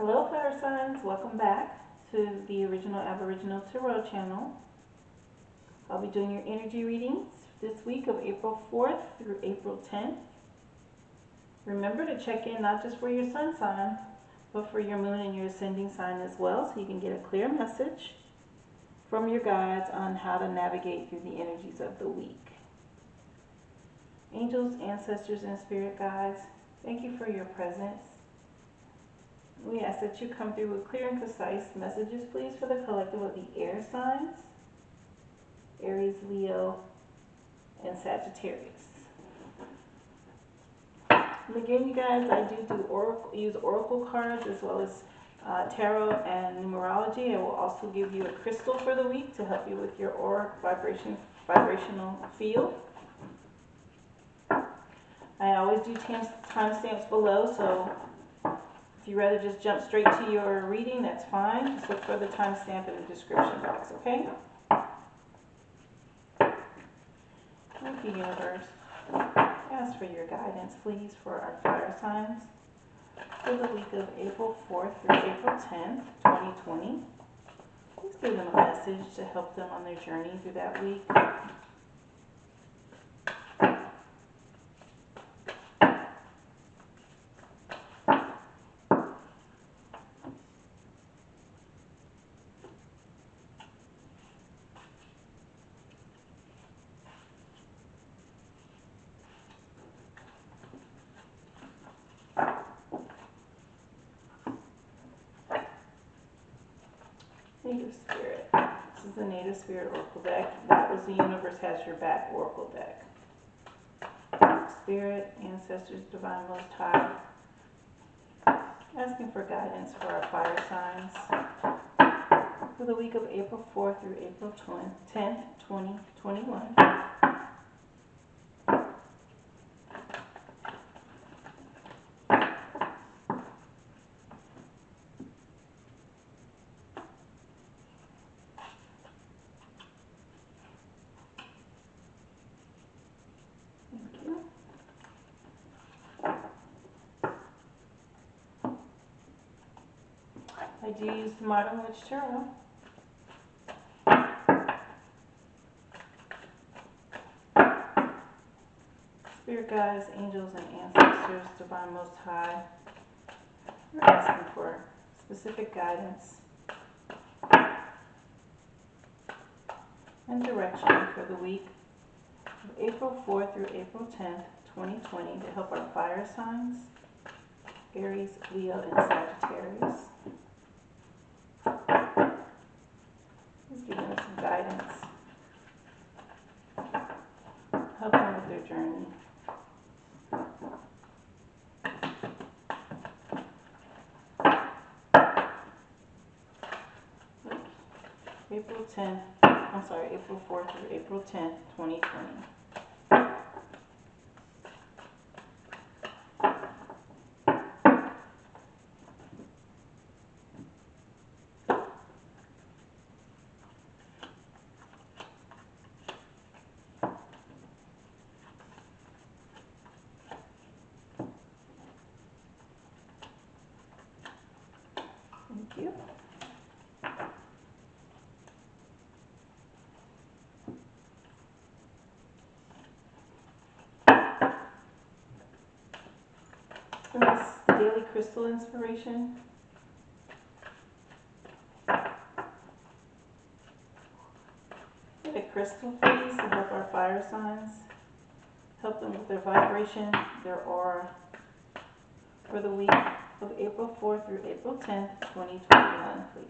Hello fire signs, welcome back to the original Aboriginal Tarot channel. I'll be doing your energy readings this week of April 4th through April 10th. Remember to check in not just for your sun sign, but for your moon and your ascending sign as well, so you can get a clear message from your guides on how to navigate through the energies of the week. Angels, ancestors, and spirit guides, thank you for your presence. We ask that you come through with clear and concise messages, please, for the collective of the air signs, Aries, Leo, and Sagittarius. And again, you guys, I do use oracle cards as well as tarot and numerology. I will also give you a crystal for the week to help you with your auric vibrational field. I always do timestamps below, so if you'd rather just jump straight to your reading, that's fine. Just look for the timestamp in the description box, okay? Thank you, universe. Ask for your guidance, please, for our fire signs for the week of April 4th through April 10th, 2020. Please give them a message to help them on their journey through that week. Native Spirit. This is the Native Spirit Oracle deck. That was the Universe Has Your Back Oracle deck. Spirit, Ancestors, Divine Most High. Asking for guidance for our fire signs for the week of April 4th through April 10th, 2021. I do use the Modern Witch Tarot. Spirit guides, angels, and ancestors, Divine Most High, we're asking for specific guidance and direction for the week of April 4th through April 10th, 2020 to help our fire signs, Aries, Leo, and Sagittarius. He's giving us some guidance, help them with their journey. April 4th through April 10th, 2020. Thank you. And this is the daily crystal inspiration. Get a crystal, please, to help our fire signs. Help them with their vibration, their aura, for the week of April 4th through April 10th, 2021, please.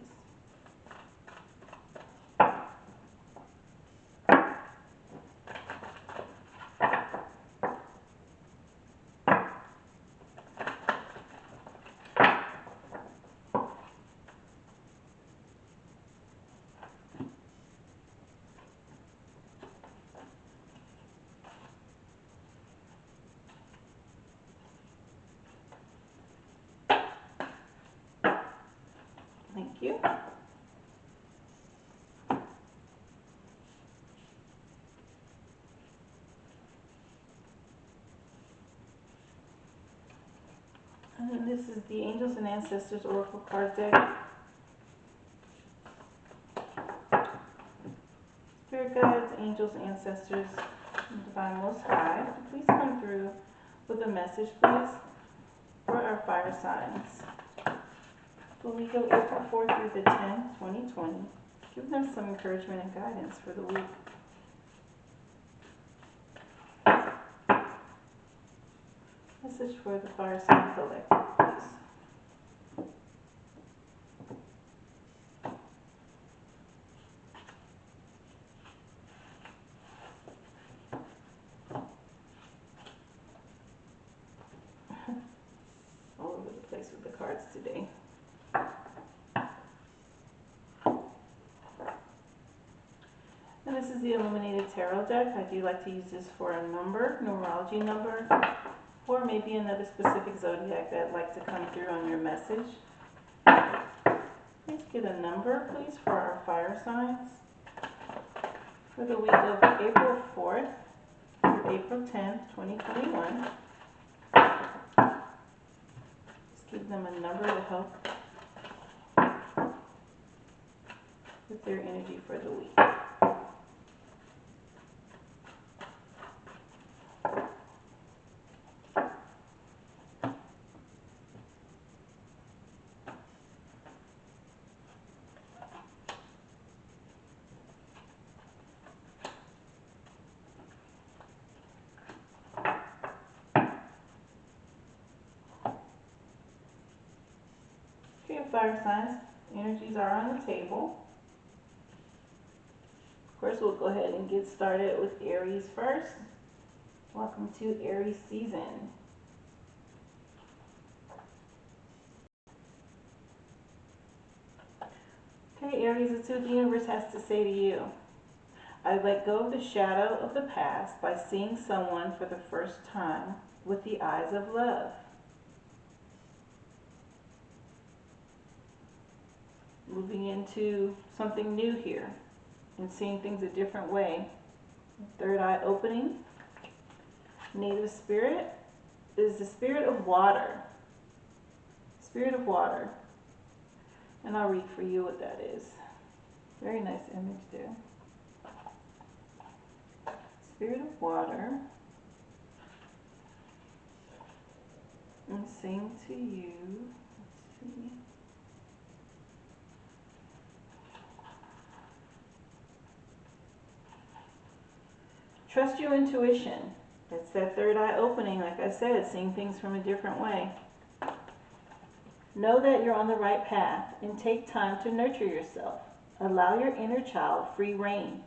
Thank you. And this is the Angels and Ancestors Oracle card deck. Spirit guides, angels, ancestors, and Divine Most High, please come through with a message, please, for our fire signs. The week of April 4th through the 10th, 2020. Give them some encouragement and guidance for the week. Message for the fire sign collective, please. All over the place with the cards today. And this is the Illuminated Tarot deck. I do like to use this for a number, numerology number, or maybe another specific zodiac that I'd like to come through on your message. Please get a number, please, for our fire signs for the week of April 4th through April 10th, 2021. Just give them a number to help with their energy for the week. Fire signs, energies are on the table. Of course, we'll go ahead and get started with Aries first. Welcome to Aries season. Okay, Aries, it's what the universe has to say to you. I let go of the shadow of the past by seeing someone for the first time with the eyes of love. Moving into something new here and seeing things a different way. Third eye opening. Native spirit is the spirit of water. Spirit of water. And I'll read for you what that is. Very nice image there. Spirit of water. And saying to you, let's see. Trust your intuition. It's that third eye opening, like I said, seeing things from a different way. Know that you're on the right path and take time to nurture yourself. Allow your inner child free rein.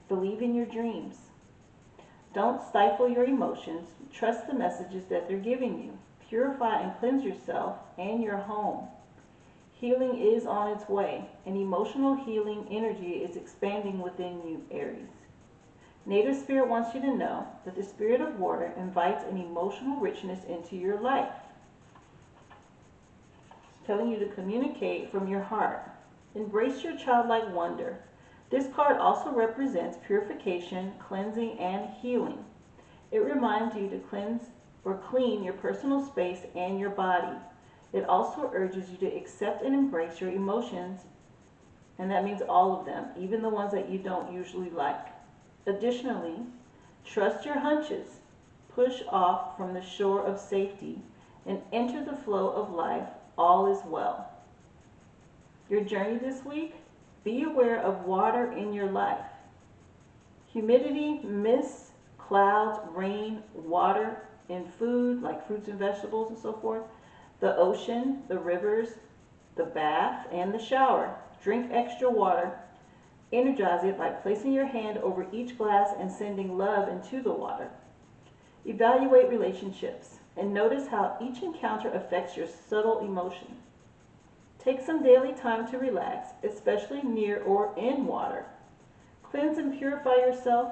Believe in your dreams. Don't stifle your emotions. Trust the messages that they're giving you. Purify and cleanse yourself and your home. Healing is on its way. An emotional healing energy is expanding within you, Aries. Native Spirit wants you to know that the Spirit of Water invites an emotional richness into your life. It's telling you to communicate from your heart. Embrace your childlike wonder. This card also represents purification, cleansing, and healing. It reminds you to cleanse or clean your personal space and your body. It also urges you to accept and embrace your emotions, and that means all of them, even the ones that you don't usually like. Additionally, trust your hunches, push off from the shore of safety, and enter the flow of life. All is well. Your journey this week, be aware of water in your life. Humidity, mist, clouds, rain, water in food, like fruits and vegetables and so forth, the ocean, the rivers, the bath, and the shower. Drink extra water. Energize it by placing your hand over each glass and sending love into the water. Evaluate relationships and notice how each encounter affects your subtle emotion. Take some daily time to relax, especially near or in water. Cleanse and purify yourself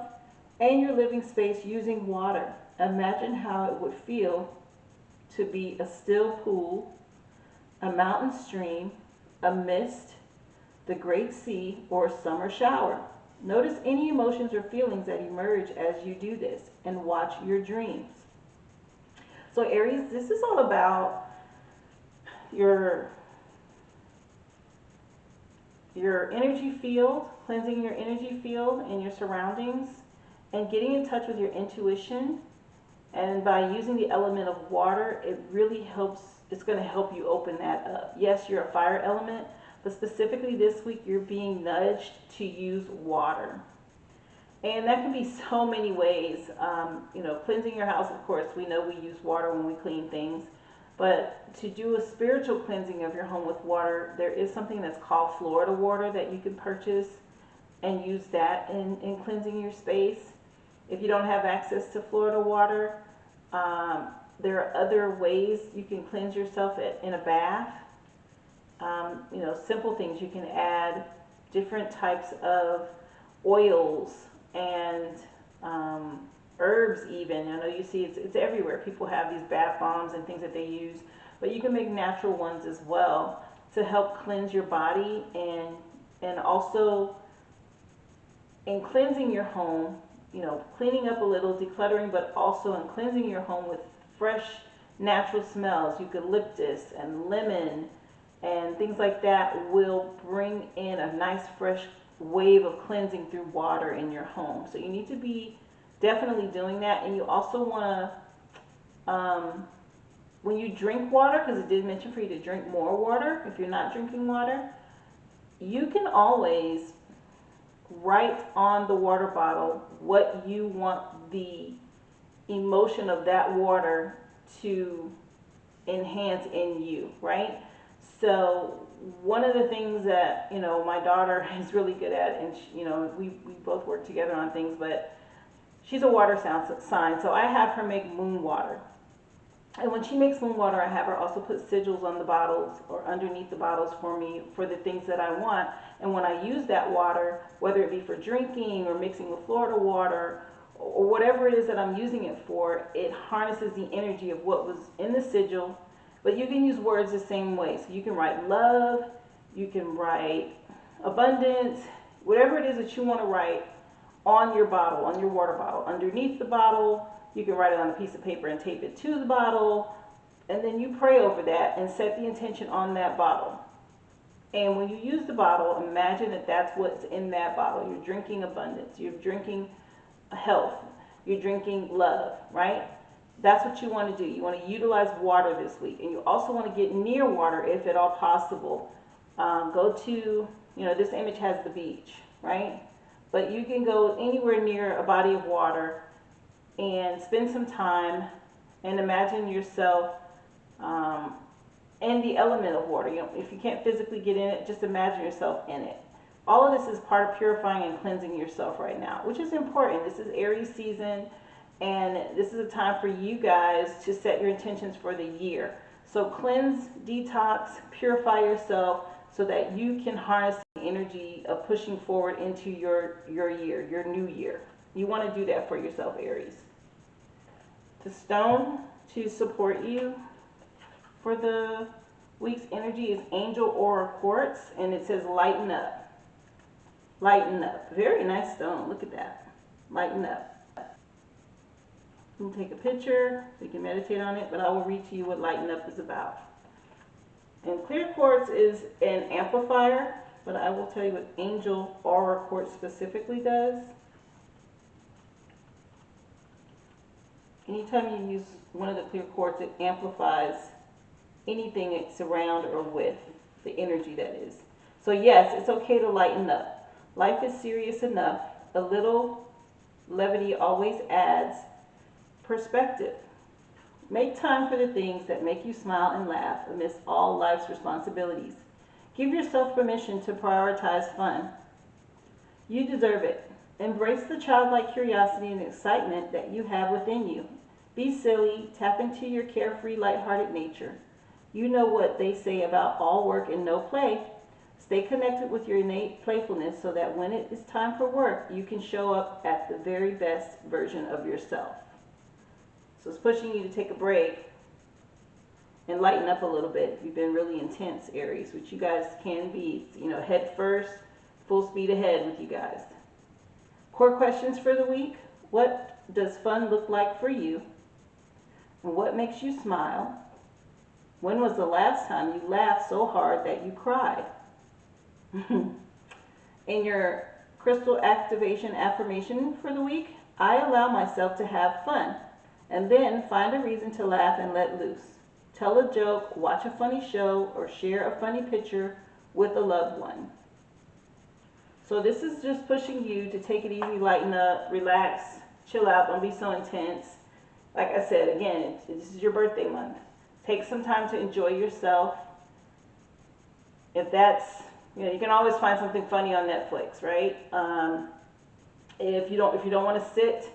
and your living space using water. Imagine how it would feel to be a still pool, a mountain stream, a mist, the great sea, or summer shower. Notice any emotions or feelings that emerge as you do this, and watch your dreams. So Aries, this is all about your energy field, cleansing your energy field and your surroundings, and getting in touch with your intuition. And by using the element of water, it really helps. It's going to help you open that up. Yes, you're a fire element, but specifically this week, you're being nudged to use water. And that can be so many ways. Cleansing your house, of course, we know we use water when we clean things. But to do a spiritual cleansing of your home with water, there is something that's called Florida water that you can purchase and use that in cleansing your space. If you don't have access to Florida water, there are other ways you can cleanse yourself in a bath. Simple things. You can add different types of oils and herbs even. I know you see it's everywhere. People have these bath bombs and things that they use, but you can make natural ones as well to help cleanse your body and also in cleansing your home, cleaning up a little, decluttering, but also in cleansing your home with fresh natural smells, eucalyptus and lemon and things like that will bring in a nice fresh wave of cleansing through water in your home. So you need to be definitely doing that. And you also want to, when you drink water, because it did mention for you to drink more water, if you're not drinking water, you can always write on the water bottle what you want the emotion of that water to enhance in you, right? So one of the things that my daughter is really good at, and we both work together on things, but she's a water sign, so I have her make moon water. And when she makes moon water, I have her also put sigils on the bottles or underneath the bottles for me for the things that I want. And when I use that water, whether it be for drinking or mixing with Florida water or whatever it is that I'm using it for, it harnesses the energy of what was in the sigil. But you can use words the same way. So you can write love, you can write abundance, whatever it is that you want to write on your bottle, on your water bottle, underneath the bottle. You can write it on a piece of paper and tape it to the bottle, and then you pray over that and set the intention on that bottle. And when you use the bottle, imagine that that's what's in that bottle. You're drinking abundance, you're drinking health, you're drinking love, right? That's what you want to do. You want to utilize water this week, and you also want to get near water if at all possible. Go to, this image has the beach, right? But you can go anywhere near a body of water and spend some time and imagine yourself in the element of water. If you can't physically get in it, just imagine yourself in it. All of this is part of purifying and cleansing yourself right now, which is important. This is Aries season, and this is a time for you guys to set your intentions for the year. So cleanse, detox, purify yourself so that you can harness the energy of pushing forward into your year, your new year. You want to do that for yourself, Aries. The stone to support you for the week's energy is Angel Aura Quartz, and it says lighten up. Lighten up. Very nice stone. Look at that. Lighten up. You can take a picture, you can meditate on it, but I will read to you what lighten up is about. And clear quartz is an amplifier, but I will tell you what Angel Aura Quartz specifically does. Anytime you use one of the clear quartz, it amplifies anything it's around or with, the energy that is. So yes, it's okay to lighten up. Life is serious enough. A little levity always adds perspective. Make time for the things that make you smile and laugh amidst all life's responsibilities. Give yourself permission to prioritize fun. You deserve it. Embrace the childlike curiosity and excitement that you have within you. Be silly, tap into your carefree, lighthearted nature. You know what they say about all work and no play. Stay connected with your innate playfulness so that when it is time for work, you can show up at the very best version of yourself. So it's pushing you to take a break and lighten up a little bit. You've been really intense, Aries, which you guys can be, head first, full speed ahead with you guys. Core questions for the week. What does fun look like for you? And what makes you smile? When was the last time you laughed so hard that you cried? In your crystal activation affirmation for the week, I allow myself to have fun, and then find a reason to laugh and let loose. Tell a joke, watch a funny show, or share a funny picture with a loved one. So this is just pushing you to take it easy, lighten up, relax, chill out, don't be so intense. Like I said, again, this is your birthday month. Take some time to enjoy yourself. If that's, you can always find something funny on Netflix, right? If you don't want to sit,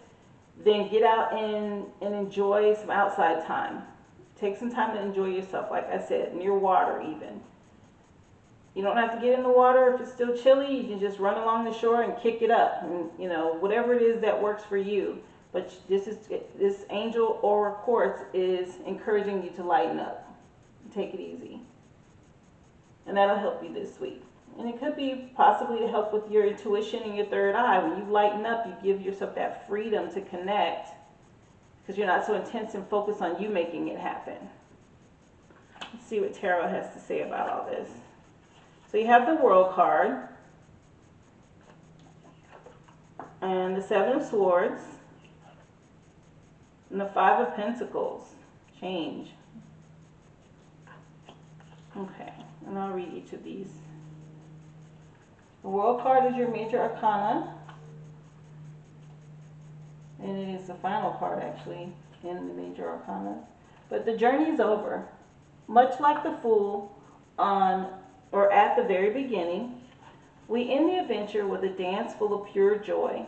then get out and enjoy some outside time. Take some time to enjoy yourself, like I said, near water even. You don't have to get in the water if it's still chilly. You can just run along the shore and kick it up, and whatever it is that works for you. But this angel aura quartz is encouraging you to lighten up, take it easy, and that'll help you this week. And it could be possibly to help with your intuition and your third eye. When you lighten up, you give yourself that freedom to connect, because you're not so intense and focused on you making it happen. Let's see what Tarot has to say about all this. So you have the World card, and the Seven of Swords, and the Five of Pentacles. Change. Okay, and I'll read each of these. The World card is your major arcana, and it is the final card actually in the major arcana. But the journey is over. Much like the Fool at the very beginning, we end the adventure with a dance full of pure joy.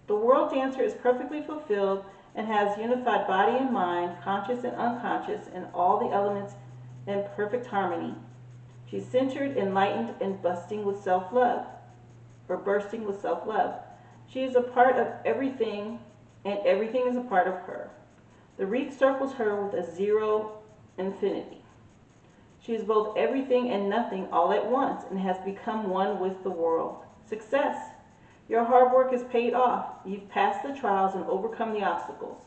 The world dancer is perfectly fulfilled and has unified body and mind, conscious and unconscious, and all the elements in perfect harmony. She's centered, enlightened, and bursting with self-love. She is a part of everything, and everything is a part of her. The wreath circles her with a zero infinity. She is both everything and nothing all at once, and has become one with the world. Success! Your hard work is paid off. You've passed the trials and overcome the obstacles.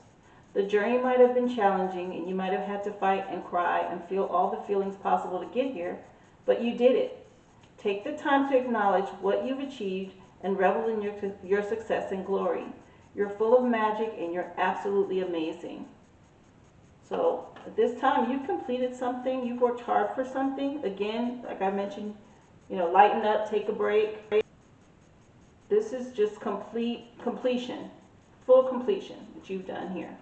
The journey might have been challenging, and you might have had to fight and cry and feel all the feelings possible to get here, but you did it. Take the time to acknowledge what you've achieved and revel in your success and glory. You're full of magic, and you're absolutely amazing. So at this time, you've completed something. You've worked hard for something. Again, like I mentioned, lighten up, take a break. This is just completion, full completion that you've done here.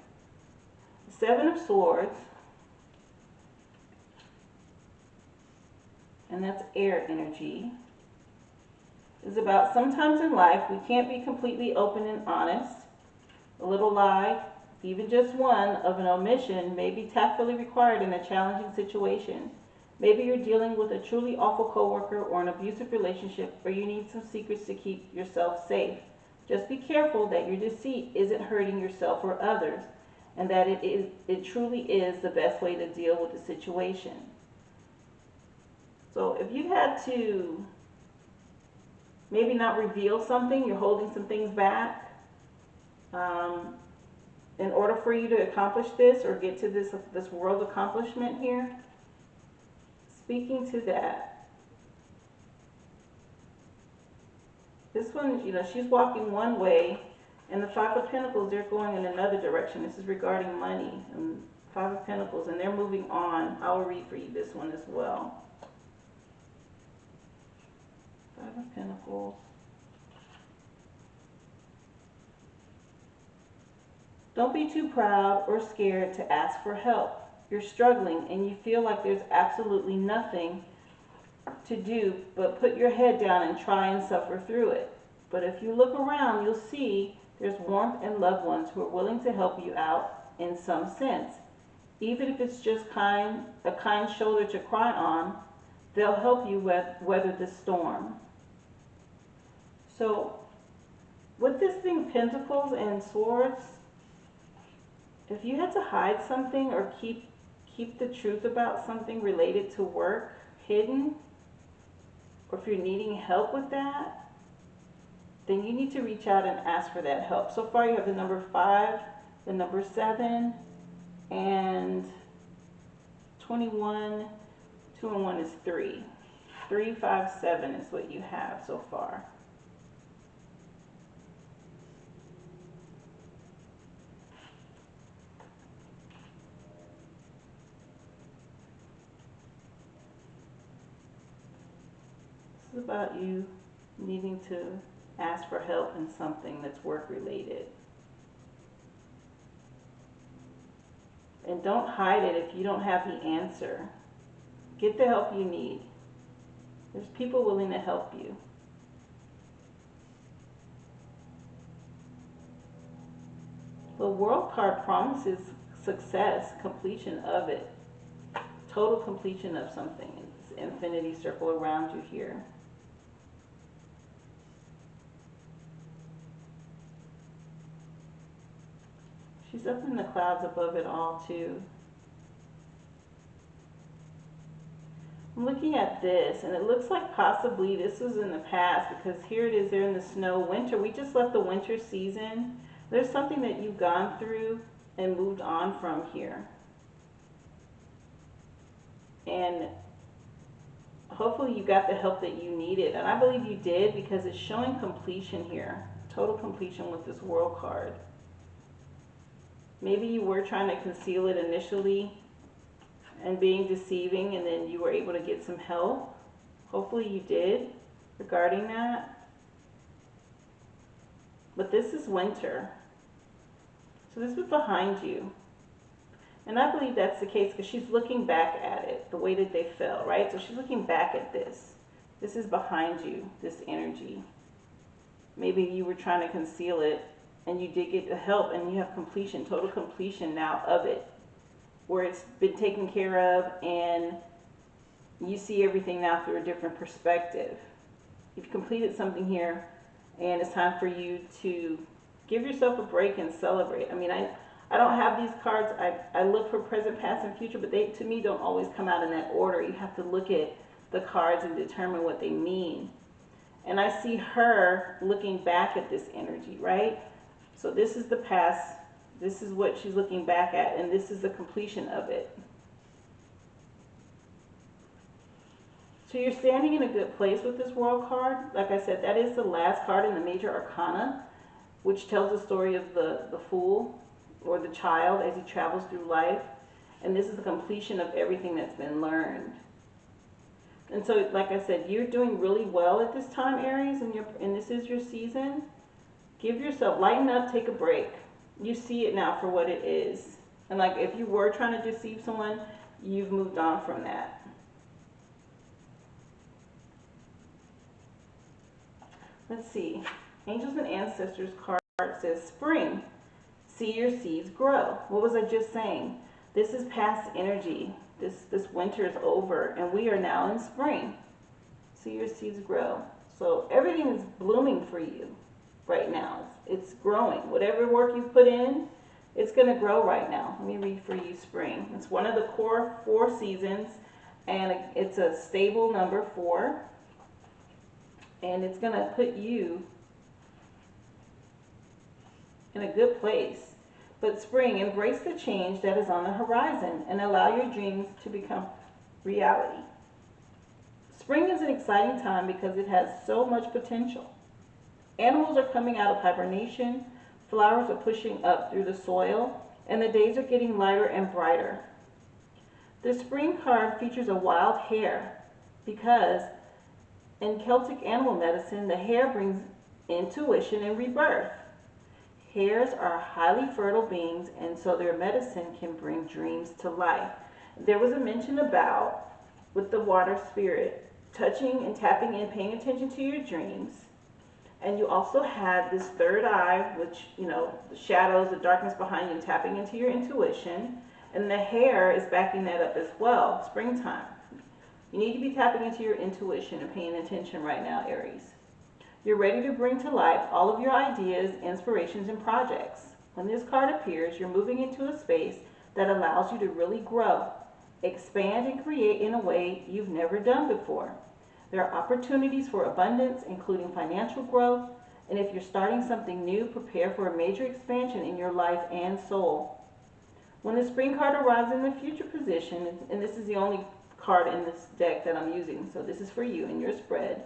The Seven of Swords, and that's air energy, is about sometimes in life we can't be completely open and honest. A little lie, even just one, of an omission may be tactfully required in a challenging situation. Maybe you're dealing with a truly awful coworker or an abusive relationship, or you need some secrets to keep yourself safe. Just be careful that your deceit isn't hurting yourself or others, and that it truly is the best way to deal with the situation. So if you had to maybe not reveal something, you're holding some things back, in order for you to accomplish this or get to this world accomplishment here, speaking to that, this one, she's walking one way, and the Five of Pentacles, they're going in another direction. This is regarding money, and Five of Pentacles, and they're moving on. I'll read for you this one as well. Five of Pentacles. Don't be too proud or scared to ask for help. You're struggling and you feel like there's absolutely nothing to do but put your head down and try and suffer through it. But if you look around, you'll see there's warmth and loved ones who are willing to help you out in some sense. Even if it's just a kind shoulder to cry on, they'll help you weather the storm. So with this being Pentacles and Swords, if you had to hide something or keep the truth about something related to work hidden, or if you're needing help with that, then you need to reach out and ask for that help. So far you have the number 5, the number 7, and 21, 2 and 1 is 3. 3, 5, 7 is what you have so far. This is about you needing to ask for help in something that's work related. And don't hide it if you don't have the answer. Get the help you need. There's people willing to help you. The World card promises success, completion of it. Total completion of something. It's infinity circle around you here. She's up in the clouds above it all too. I'm looking at this and it looks like possibly this was in the past, because here it is, they're in the snow. Winter, we just left the winter season. There's something that you've gone through and moved on from here. And hopefully you got the help that you needed. And I believe you did, because it's showing completion here. Total completion with this World card. Maybe you were trying to conceal it initially and being deceiving, and then you were able to get some help. Hopefully you did regarding that. But this is winter. So this was behind you. And I believe that's the case because she's looking back at it, the way that they fell, right? So she's looking back at this. This is behind you, this energy. Maybe you were trying to conceal it, and you did get the help, and you have completion, total completion now of it, where it's been taken care of, and you see everything now through a different perspective. You've completed something here, and it's time for you to give yourself a break and celebrate. I mean, I don't have these cards. I look for present, past, and future, but they, to me, don't always come out in that order. You have to look at the cards and determine what they mean. And I see her looking back at this energy, right? So this is the past, this is what she's looking back at, and this is the completion of it. So you're standing in a good place with this World card. Like I said, that is the last card in the major arcana, which tells the story of the fool or the child as he travels through life. And this is the completion of everything that's been learned. And so, like I said, you're doing really well at this time, Aries, and this is your season. Give yourself, lighten up, take a break. You see it now for what it is. And like if you were trying to deceive someone, you've moved on from that. Let's see. Angels and Ancestors card says spring. See your seeds grow. What was I just saying? This is past energy. This winter is over, and we are now in spring. See your seeds grow. So everything is blooming for you right now. It's growing. Whatever work you put in, it's going to grow right now. Let me read for you spring. It's one of the core 4 seasons, and it's a stable number 4. And it's going to put you in a good place. But spring, embrace the change that is on the horizon and allow your dreams to become reality. Spring is an exciting time because it has so much potential. Animals are coming out of hibernation, flowers are pushing up through the soil, and the days are getting lighter and brighter. The spring card features a wild hare because in Celtic animal medicine, the hare brings intuition and rebirth. Hares are highly fertile beings, and so their medicine can bring dreams to life. There was a mention about, with the water spirit, touching and tapping in, paying attention to your dreams. And you also had this third eye, which, you know, the shadows, the darkness behind you, tapping into your intuition. And the hare is backing that up as well, springtime. You need to be tapping into your intuition and paying attention right now, Aries. You're ready to bring to life all of your ideas, inspirations, and projects. When this card appears, you're moving into a space that allows you to really grow, expand, and create in a way you've never done before. There are opportunities for abundance, including financial growth, and if you're starting something new, prepare for a major expansion in your life and soul. When the spring card arrives in the future position, and this is the only card in this deck that I'm using, so this is for you in your spread.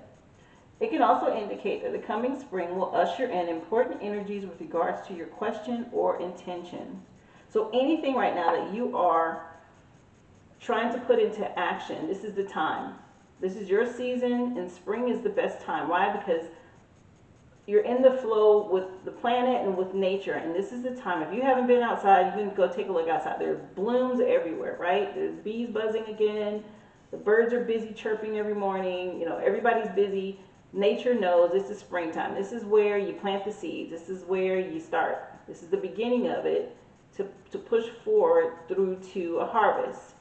It can also indicate that the coming spring will usher in important energies with regards to your question or intention. So anything right now that you are trying to put into action, this is the time. This is your season, and spring is the best time. Why? Because you're in the flow with the planet and with nature, and this is the time. If you haven't been outside, you can go take a look outside. There's blooms everywhere, right? There's bees buzzing again. The birds are busy chirping every morning. You know, everybody's busy. Nature knows this is springtime. This is where you plant the seeds. This is where you start. This is the beginning of it to push forward through to a harvest.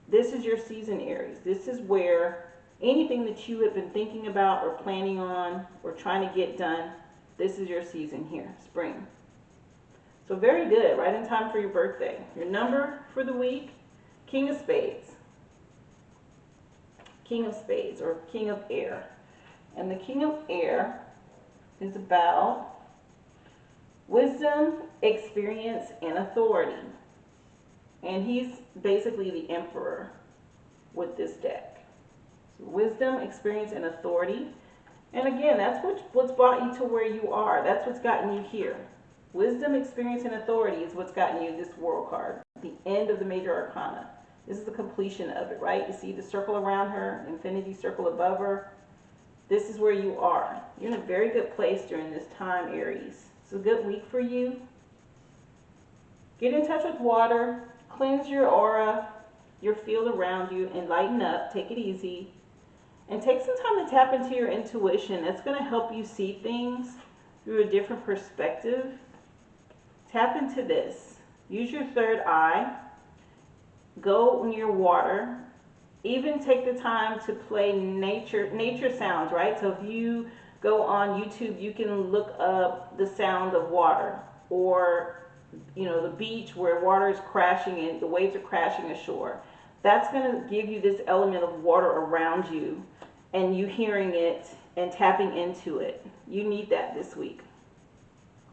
This is your season, Aries. This is where anything that you have been thinking about or planning on or trying to get done, this is your season here, spring. So very good, right in time for your birthday. Your number for the week, King of Spades. King of Spades or King of Air. And the King of Air is about wisdom, experience, and authority. And he's basically the emperor with this deck. So wisdom, experience, and authority. And again, that's what's brought you to where you are. That's what's gotten you here. Wisdom, experience, and authority is what's gotten you this World card. The end of the major arcana. This is the completion of it, right? You see the circle around her, infinity circle above her. This is where you are. You're in a very good place during this time, Aries. It's a good week for you. Get in touch with water. Cleanse your aura, your field around you, and lighten up. Take it easy. And take some time to tap into your intuition. That's going to help you see things through a different perspective. Tap into this. Use your third eye. Go near water. Even take the time to play nature sounds, right? So if you go on YouTube, you can look up the sound of water, or you know, the beach where water is crashing and the waves are crashing ashore. That's going to give you this element of water around you and you hearing it and tapping into it. You need that this week.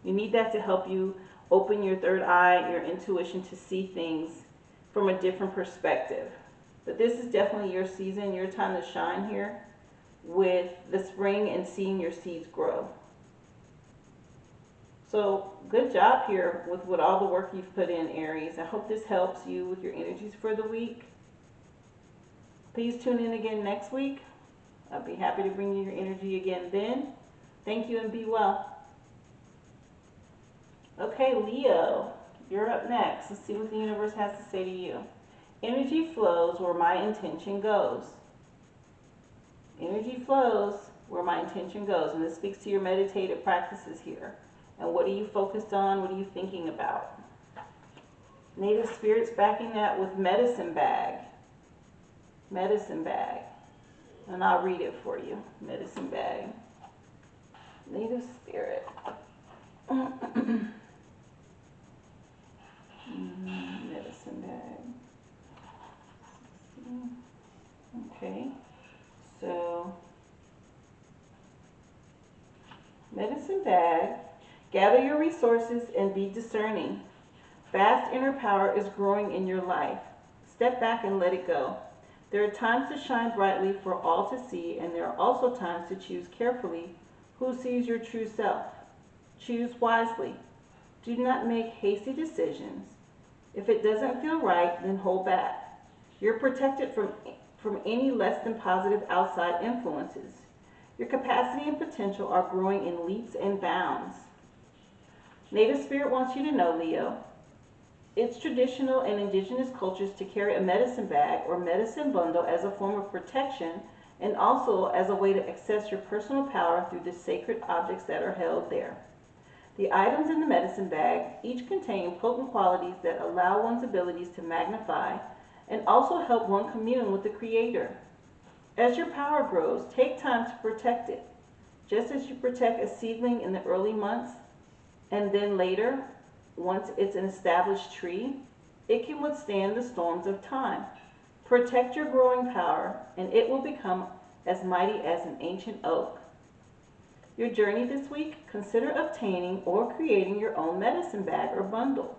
You need that to help you open your third eye, your intuition, to see things from a different perspective. But this is definitely your season, your time to shine here with the spring and seeing your seeds grow. So good job here with all the work you've put in, Aries. I hope this helps you with your energies for the week. Please tune in again next week. I'll be happy to bring you your energy again then. Thank you and be well. Okay, Leo, you're up next. Let's see what the universe has to say to you. Energy flows where my intention goes. Energy flows where my intention goes. And this speaks to your meditative practices here. And what are you focused on? What are you thinking about? Native spirits backing that with medicine bag. Medicine bag. And I'll read it for you. Medicine bag. Native spirit. Medicine bag. Okay. So, medicine bag. Gather your resources and be discerning. Vast inner power is growing in your life. Step back and let it go. There are times to shine brightly for all to see, and there are also times to choose carefully who sees your true self. Choose wisely. Do not make hasty decisions. If it doesn't feel right, then hold back. You're protected from any less than positive outside influences. Your capacity and potential are growing in leaps and bounds. Native Spirit wants you to know, Leo, it's traditional and indigenous cultures to carry a medicine bag or medicine bundle as a form of protection and also as a way to access your personal power through the sacred objects that are held there. The items in the medicine bag each contain potent qualities that allow one's abilities to magnify and also help one commune with the Creator. As your power grows, take time to protect it. Just as you protect a seedling in the early months, and then later, once it's an established tree, it can withstand the storms of time. Protect your growing power, and it will become as mighty as an ancient oak. Your journey this week, consider obtaining or creating your own medicine bag or bundle.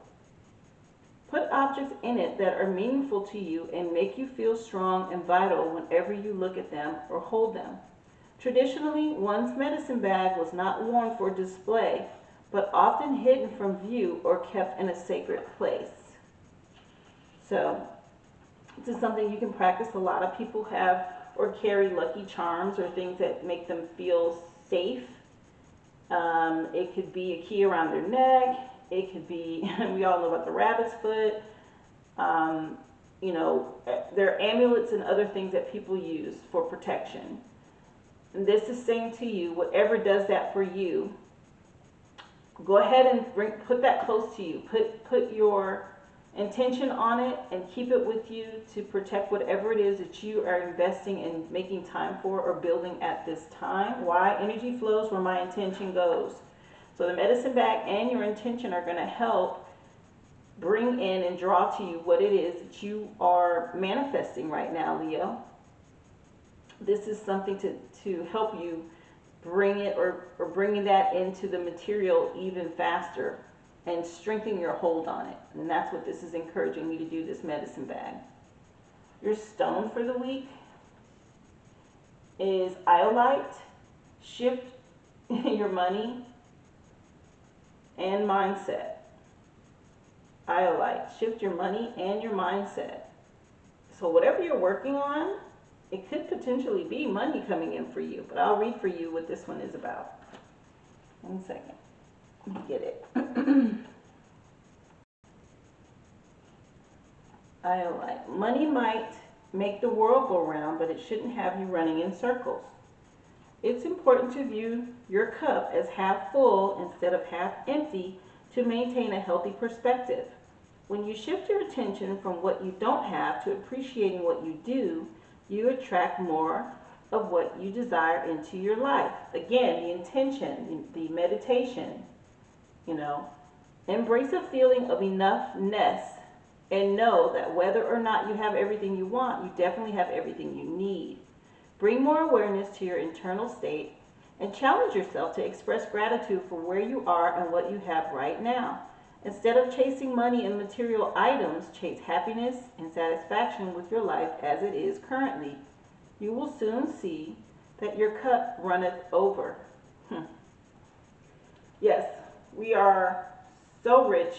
Put objects in it that are meaningful to you and make you feel strong and vital whenever you look at them or hold them. Traditionally, one's medicine bag was not worn for display, but often hidden from view or kept in a sacred place. So, this is something you can practice. A lot of people have or carry lucky charms or things that make them feel safe. It could be a key around their neck. It could be, we all know about the rabbit's foot. You know, there are amulets and other things that people use for protection. And this is saying to you, whatever does that for you, go ahead and put that close to you. Put your intention on it and keep it with you to protect whatever it is that you are investing and making time for or building at this time. Why? Energy flows where my intention goes. So the medicine bag and your intention are going to help bring in and draw to you what it is that you are manifesting right now, Leo. This is something to help you bring it or bringing that into the material even faster and strengthen your hold on it. And that's what this is encouraging me to do, this medicine bag. Your stone for the week is iolite. Shift your money and mindset. Iolite. Shift your money and your mindset. So whatever you're working on, it could potentially be money coming in for you. But I'll read for you what this one is about. 1 second. Let me get it. Iolite. Money might make the world go round, but it shouldn't have you running in circles. It's important to view your cup as half full instead of half empty to maintain a healthy perspective. When you shift your attention from what you don't have to appreciating what you do, you attract more of what you desire into your life. Again, the intention, the meditation, you know, embrace a feeling of enoughness and know that whether or not you have everything you want, you definitely have everything you need. Bring more awareness to your internal state and challenge yourself to express gratitude for where you are and what you have right now. Instead of chasing money and material items, chase happiness and satisfaction with your life as it is currently. You will soon see that your cup runneth over. Yes, we are so rich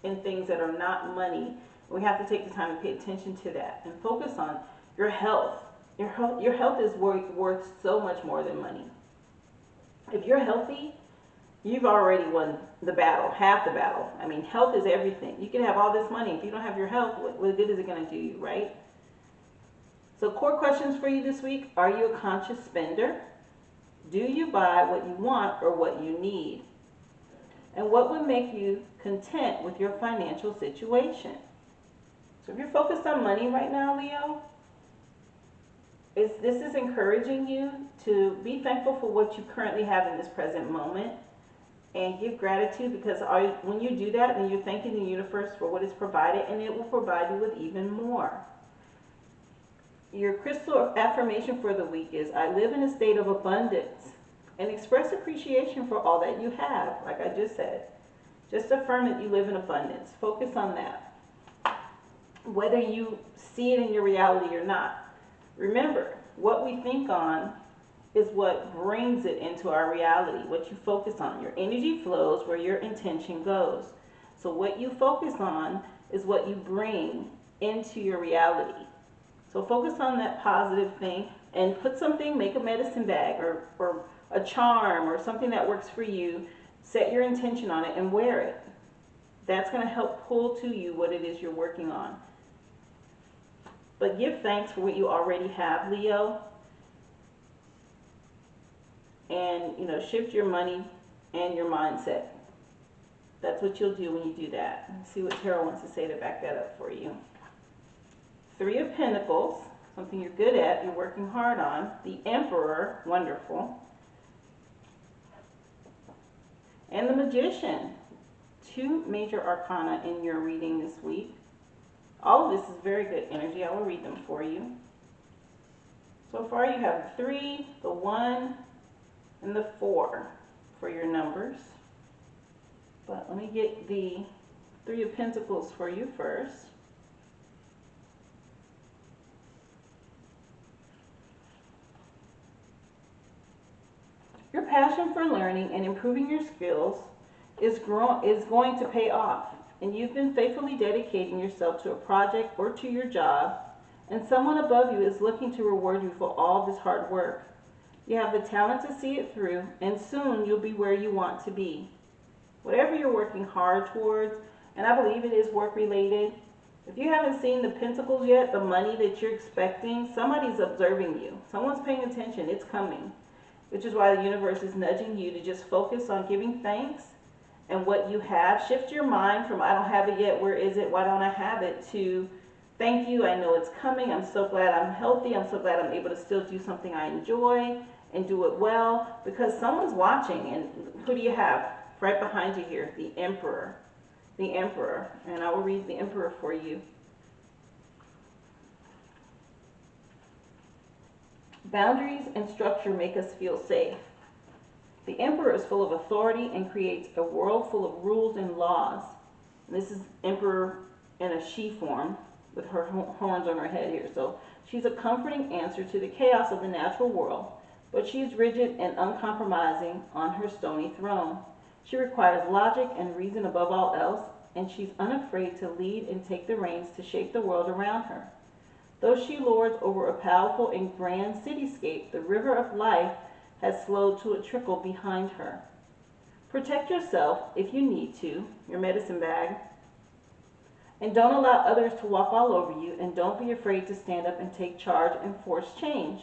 in things that are not money. We have to take the time to pay attention to that and focus on your health. Your health is worth so much more than money. If you're healthy, you've already won the battle, half the battle. I mean, health is everything. You can have all this money. If you don't have your health, what good is it going to do you, right? So core questions for you this week. Are you a conscious spender? Do you buy what you want or what you need? And what would make you content with your financial situation? So if you're focused on money right now, Leo, this is encouraging you to be thankful for what you currently have in this present moment and give gratitude, because when you do that, then you're thanking the universe for what it's provided, and it will provide you with even more. Your crystal affirmation for the week is, I live in a state of abundance, and express appreciation for all that you have, like I just said. Just affirm that you live in abundance. Focus on that. Whether you see it in your reality or not. Remember, what we think on is what brings it into our reality, what you focus on. Your energy flows where your intention goes. So what you focus on is what you bring into your reality. So focus on that positive thing and put something, make a medicine bag or a charm or something that works for you. Set your intention on it and wear it. That's going to help pull to you what it is you're working on. But give thanks for what you already have, Leo. And, shift your money and your mindset. That's what you'll do when you do that. Let's see what Tarot wants to say to back that up for you. 3 of Pentacles, something you're good at, you're working hard on. The Emperor, wonderful. And the Magician. 2 major arcana in your reading this week. All of this is very good energy. I will read them for you. So far you have 3, the 1, and the 4 for your numbers. But let me get the Three of Pentacles for you first. Your passion for learning and improving your skills is going to pay off, and you've been faithfully dedicating yourself to a project or to your job, and someone above you is looking to reward you for all this hard work. You have the talent to see it through, and soon you'll be where you want to be. Whatever you're working hard towards, and I believe it is work related. If you haven't seen the Pentacles yet, the money that you're expecting, somebody's observing you. Someone's paying attention. It's coming. Which is why the universe is nudging you to just focus on giving thanks and what you have. Shift your mind from I don't have it yet, where is it, why don't I have it, to thank you, I know it's coming, I'm so glad I'm healthy, I'm so glad I'm able to still do something I enjoy and do it well, because someone's watching. And who do you have right behind you here? The Emperor. The Emperor. And I will read the Emperor for you. Boundaries and structure make us feel safe. The Emperor is full of authority and creates a world full of rules and laws. And this is Emperor in a she form with her horns on her head here. So she's a comforting answer to the chaos of the natural world, but she's rigid and uncompromising on her stony throne. She requires logic and reason above all else, and she's unafraid to lead and take the reins to shape the world around her. Though she lords over a powerful and grand cityscape, the river of life has slowed to a trickle behind her. Protect yourself if you need to, your medicine bag, and don't allow others to walk all over you, and don't be afraid to stand up and take charge and force change.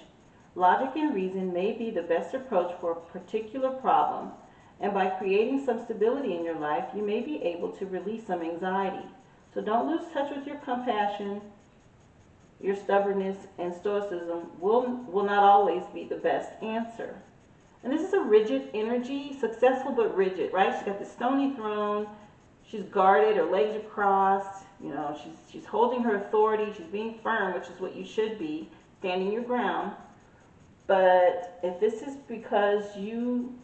Logic and reason may be the best approach for a particular problem, and by creating some stability in your life, you may be able to release some anxiety. So don't lose touch with your compassion. Your stubbornness and stoicism will not always be the best answer. And this is a rigid energy, successful but rigid, right? She's got the stony throne. She's guarded, her legs are crossed. You know, she's holding her authority. She's being firm, which is what you should be, standing your ground. But if this is because you,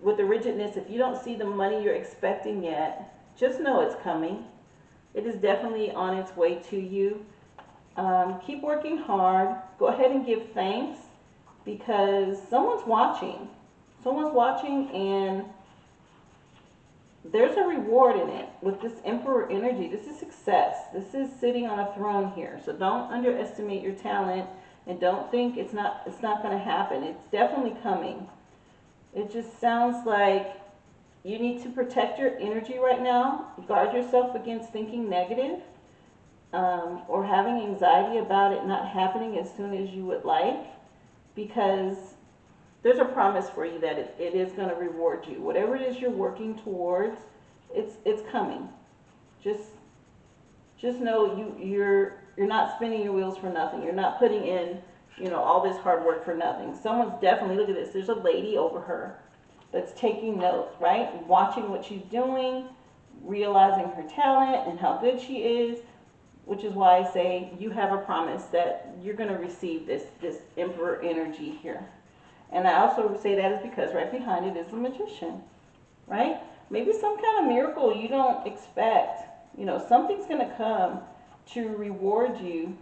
with the rigidness, if you don't see the money you're expecting yet, just know it's coming. It is definitely on its way to you. Keep working hard. Go ahead and give thanks, because someone's watching. Someone's watching, and there's a reward in it with this Emperor energy. This is success. This is sitting on a throne here. So don't underestimate your talent, and don't think it's not going to happen. It's definitely coming. It just sounds like you need to protect your energy right now. Guard yourself against thinking negative. Or having anxiety about it not happening as soon as you would like, because there's a promise for you that it is going to reward you. Whatever it is you're working towards, it's coming. Just know you're not spinning your wheels for nothing. You're not putting in, all this hard work for nothing. Someone's definitely, look at this, there's a lady over her that's taking notes, right? Watching what she's doing, realizing her talent and how good she is. Which is why I say you have a promise that you're going to receive this Emperor energy here. And I also say that is because right behind it is the Magician, right? Maybe some kind of miracle you don't expect. Something's going to come to reward you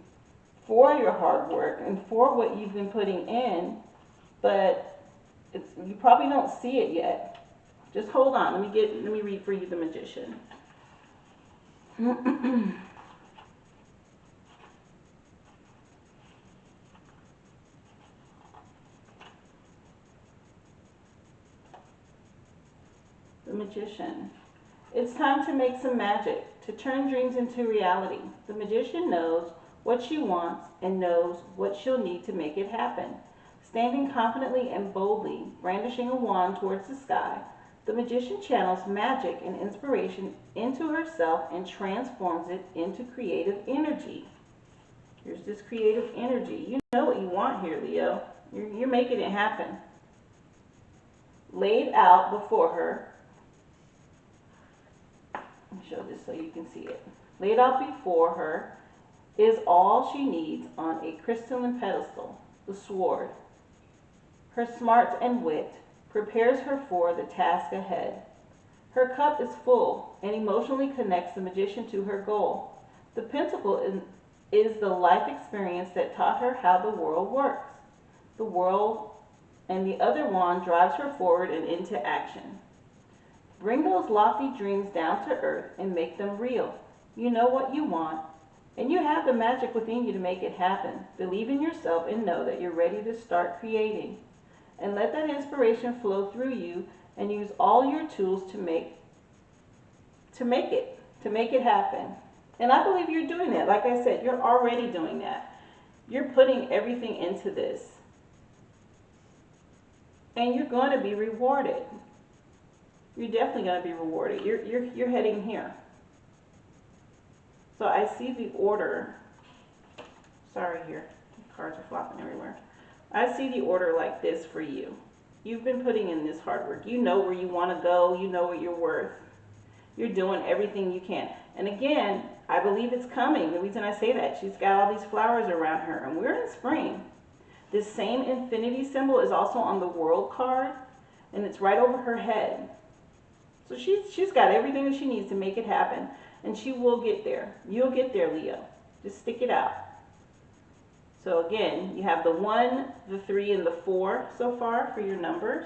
for your hard work and for what you've been putting in, but you probably don't see it yet. Just hold on. Let me read for you the Magician. The Magician. It's time to make some magic, to turn dreams into reality. The Magician knows what she wants and knows what she'll need to make it happen. Standing confidently and boldly, brandishing a wand towards the sky, the Magician channels magic and inspiration into herself and transforms it into creative energy. Here's this creative energy. You know what you want here, Leo. You're making it happen. Laid out before her, let me show this so you can see it. Laid out before her is all she needs on a crystalline pedestal, the sword. Her smarts and wit prepares her for the task ahead. Her cup is full and emotionally connects the magician to her goal. The pentacle is the life experience that taught her how the world works. The world and the other wand drives her forward and into action. Bring those lofty dreams down to earth and make them real. You know what you want, and you have the magic within you to make it happen. Believe in yourself and know that you're ready to start creating. And let that inspiration flow through you and use all your tools to make it happen. And I believe you're doing that. Like I said, you're already doing that. You're putting everything into this. And you're going to be rewarded. You're definitely going to be rewarded. You're heading here. So I see the order. Sorry here. Cards are flopping everywhere. I see the order like this for you. You've been putting in this hard work. You know where you want to go. You know what you're worth. You're doing everything you can. And again, I believe it's coming. The reason I say that, she's got all these flowers around her. And we're in spring. This same infinity symbol is also on the world card. And it's right over her head. So she's got everything that she needs to make it happen. And she will get there. You'll get there, Leo. Just stick it out. So again, you have the 1, the 3, and the 4 so far for your numbers.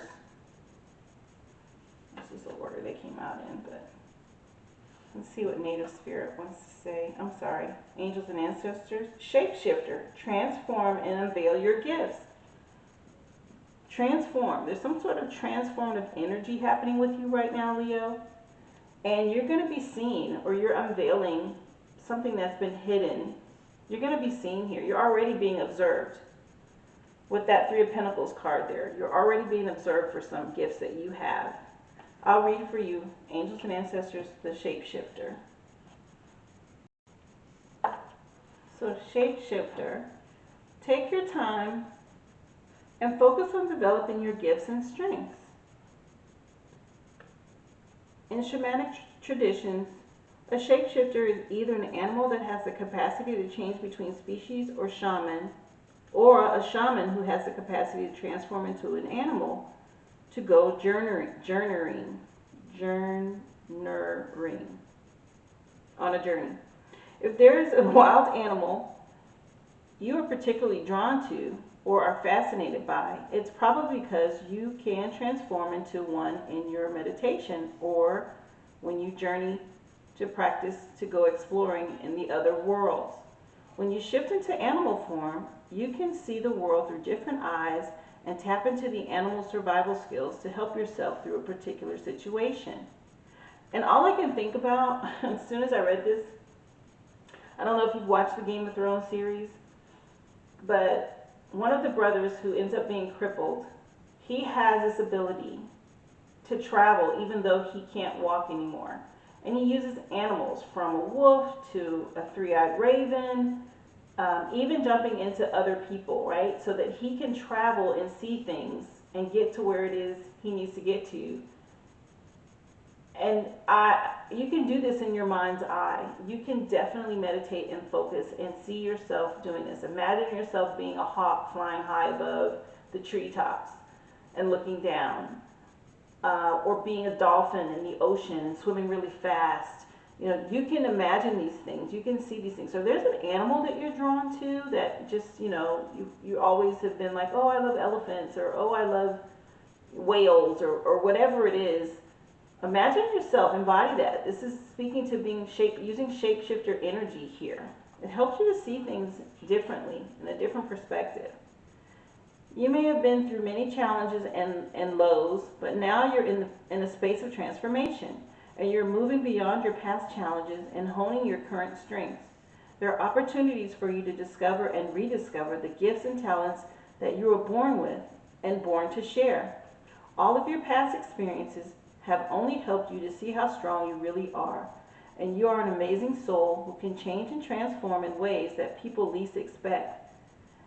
This is the order they came out in, but let's see what Native Spirit wants to say. I'm sorry. Angels and Ancestors. Shapeshifter. Transform and unveil your gifts. Transform. There's some sort of transformative energy happening with you right now, Leo. And you're going to be seen, or you're unveiling something that's been hidden. You're going to be seen here. You're already being observed. With that 3 of Pentacles card there, you're already being observed for some gifts that you have. I'll read for you, Angels and Ancestors, the Shapeshifter. So Shapeshifter, take your time and focus on developing your gifts and strengths. In shamanic traditions, a shapeshifter is either an animal that has the capacity to change between species or a shaman who has the capacity to transform into an animal to go journeying on a journey. If there is a wild animal you are particularly drawn to or are fascinated by, it's probably because you can transform into one in your meditation or when you journey to practice to go exploring in the other worlds. When you shift into animal form, you can see the world through different eyes and tap into the animal survival skills to help yourself through a particular situation. And all I can think about, as soon as I read this, I don't know if you've watched the Game of Thrones series, but one of the brothers who ends up being crippled, he has this ability to travel even though he can't walk anymore. And he uses animals, from a wolf to a 3-eyed raven, even jumping into other people, right? So that he can travel and see things and get to where it is he needs to get to. And you can do this in your mind's eye. You can definitely meditate and focus and see yourself doing this. Imagine yourself being a hawk flying high above the treetops and looking down. Or being a dolphin in the ocean and swimming really fast. You know, you can imagine these things. You can see these things. So there's an animal that you're drawn to that just, you know, you always have been like, oh, I love elephants, or oh, I love whales, or whatever it is. Imagine yourself, embody that. This is speaking to being using shapeshifter energy here. It helps you to see things differently, in a different perspective. You may have been through many challenges and lows, but now you're in a space of transformation, and you're moving beyond your past challenges and honing your current strengths. There are opportunities for you to discover and rediscover the gifts and talents that you were born with and born to share. All of your past experiences have only helped you to see how strong you really are, and you are an amazing soul who can change and transform in ways that people least expect.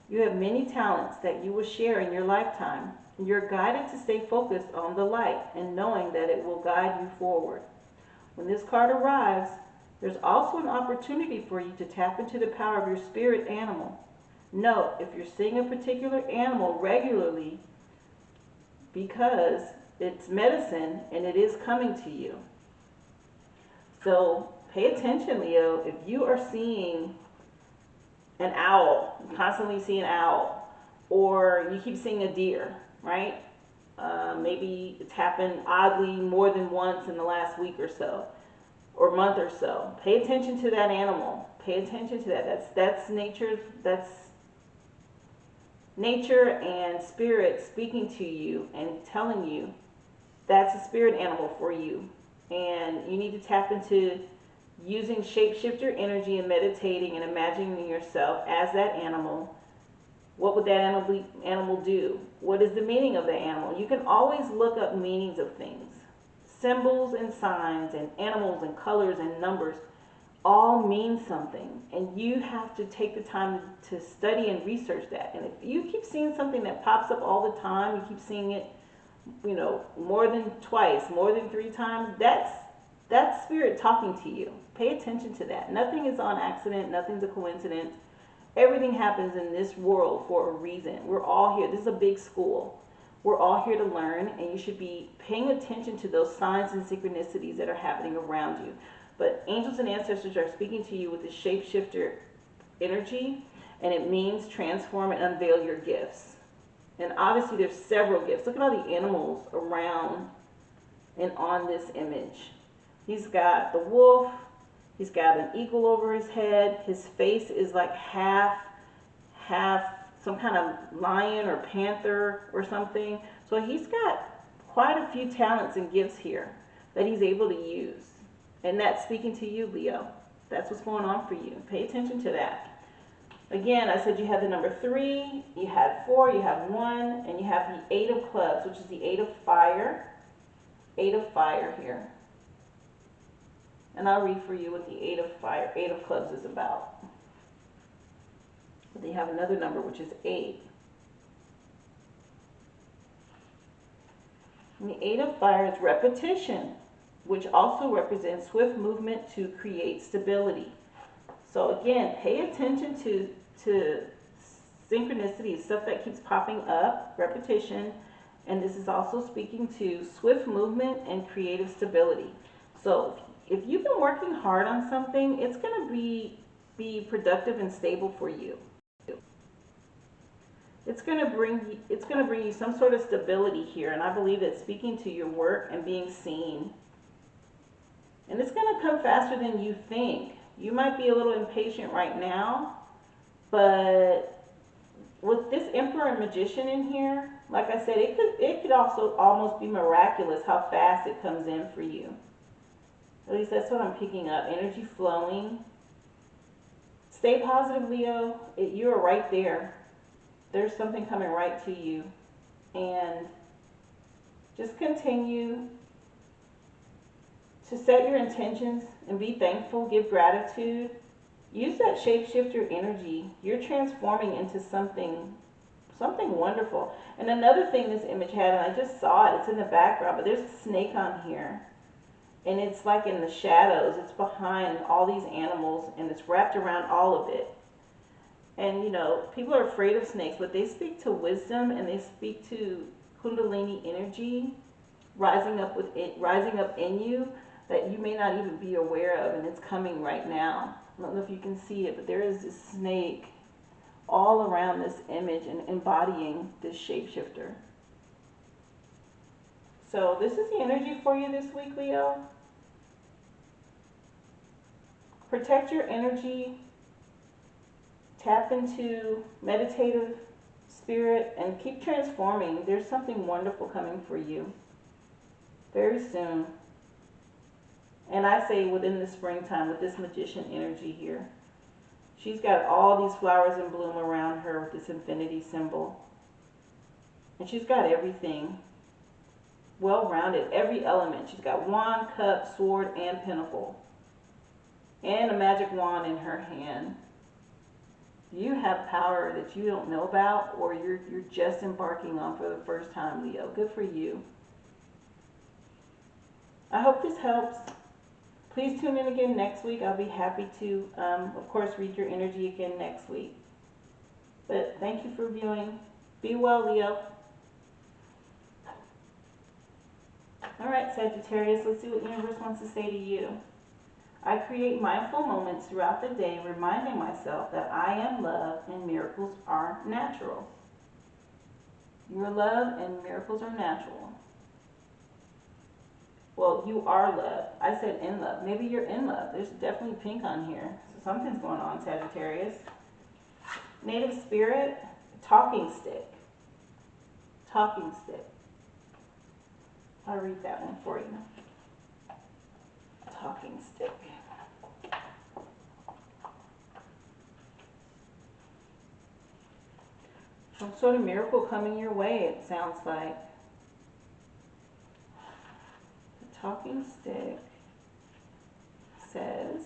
You have many talents that you will share in your lifetime. You're guided to stay focused on the light and knowing that it will guide you forward. When this card arrives, there's also an opportunity for you to tap into the power of your spirit animal. Note, if you're seeing a particular animal regularly, because It's medicine, and it is coming to you. So pay attention, Leo. If you are seeing an owl, constantly see an owl, or you keep seeing a deer, right? Maybe it's happened oddly more than once in the last week or so, or month or so. Pay attention to that animal. Pay attention to that. That's nature. That's nature and spirit speaking to you and telling you that's a spirit animal for you. And you need to tap into using shapeshifter energy and meditating and imagining yourself as that animal. What would that animal do? What is the meaning of the animal? You can always look up meanings of things. Symbols and signs and animals and colors and numbers all mean something. And you have to take the time to study and research that. And if you keep seeing something that pops up all the time, you keep seeing it, more than twice, more than 3 times, that's spirit talking to you. Pay attention to that. Nothing is on accident. Nothing's a coincidence. Everything happens in this world for a reason. We're all here. This is a big school. We're all here to learn, and you should be paying attention to those signs and synchronicities that are happening around you. But angels and ancestors are speaking to you with the shapeshifter energy, and it means transform and unveil your gifts. And obviously there's several gifts. Look at all the animals around and on this image. He's got the wolf. He's got an eagle over his head. His face is like half some kind of lion or panther or something. So he's got quite a few talents and gifts here that he's able to use. And that's speaking to you, Leo. That's what's going on for you. Pay attention to that. Again, I said you had the number 3, you had 4, you have 1, and you have the 8 of clubs, which is the 8 of fire. 8 of fire here. And I'll read for you what the 8 of fire, 8 of clubs is about. But they have another number, which is 8. And the 8 of fire is repetition, which also represents swift movement to create stability. So again, pay attention to synchronicity, stuff that keeps popping up, repetition, and this is also speaking to swift movement and creative stability. So if you've been working hard on something, it's going to be productive and stable for you. It's going to bring you some sort of stability here, and I believe that speaking to your work and being seen. And it's going to come faster than you think. You might be a little impatient right now, but with this Emperor and Magician in here, like I said, it could also almost be miraculous how fast it comes in for you. At least that's what I'm picking up. Energy flowing. Stay positive, Leo. You're right there. There's something coming right to you. And just continue to set your intentions and be thankful, give gratitude. Use that shapeshifter energy. You're transforming into something wonderful. And another thing this image had, and I just saw it, it's in the background, but there's a snake on here. And it's like in the shadows. It's behind all these animals, and it's wrapped around all of it. And people are afraid of snakes, but they speak to wisdom, and they speak to Kundalini energy rising up in you that you may not even be aware of, and it's coming right now. I don't know if you can see it, but there is this snake all around this image and embodying this shapeshifter. So this is the energy for you this week, Leo. Protect your energy. Tap into meditative spirit and keep transforming. There's something wonderful coming for you very soon. And I say within the springtime with this Magician energy here. She's got all these flowers in bloom around her with this infinity symbol. And she's got everything well-rounded, every element. She's got wand, cup, sword, and pentacle. And a magic wand in her hand. You have power that you don't know about, or you're just embarking on for the first time, Leo. Good for you. I hope this helps. Please tune in again next week. I'll be happy to, of course, read your energy again next week. But thank you for viewing. Be well, Leo. All right, Sagittarius, let's see what the universe wants to say to you. I create mindful moments throughout the day, reminding myself that I am love and miracles are natural. You're love and miracles are natural. Well, you are love. I said in love. Maybe you're in love. There's definitely pink on here. So something's going on, Sagittarius. Native spirit, talking stick. Talking stick. I'll read that one for you. Talking stick. Some sort of miracle coming your way, it sounds like. The talking stick says,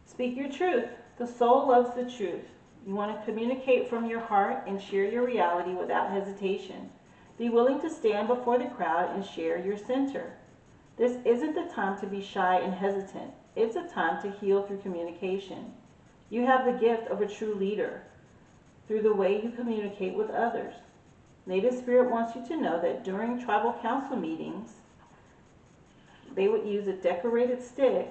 speak your truth. The soul loves the truth. You want to communicate from your heart and share your reality without hesitation. Be willing to stand before the crowd and share your center. This isn't the time to be shy and hesitant. It's a time to heal through communication. You have the gift of a true leader through the way you communicate with others. Native Spirit wants you to know that during tribal council meetings, they would use a decorated stick,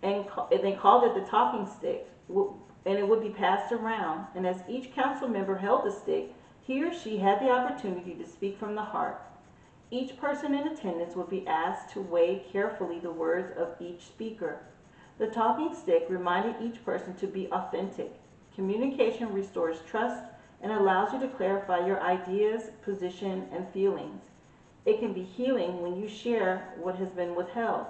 and they called it the talking stick, and it would be passed around. And as each council member held the stick, he or she had the opportunity to speak from the heart. Each person in attendance would be asked to weigh carefully the words of each speaker. The talking stick reminded each person to be authentic. Communication restores trust and allows you to clarify your ideas, position, and feelings. It can be healing when you share what has been withheld.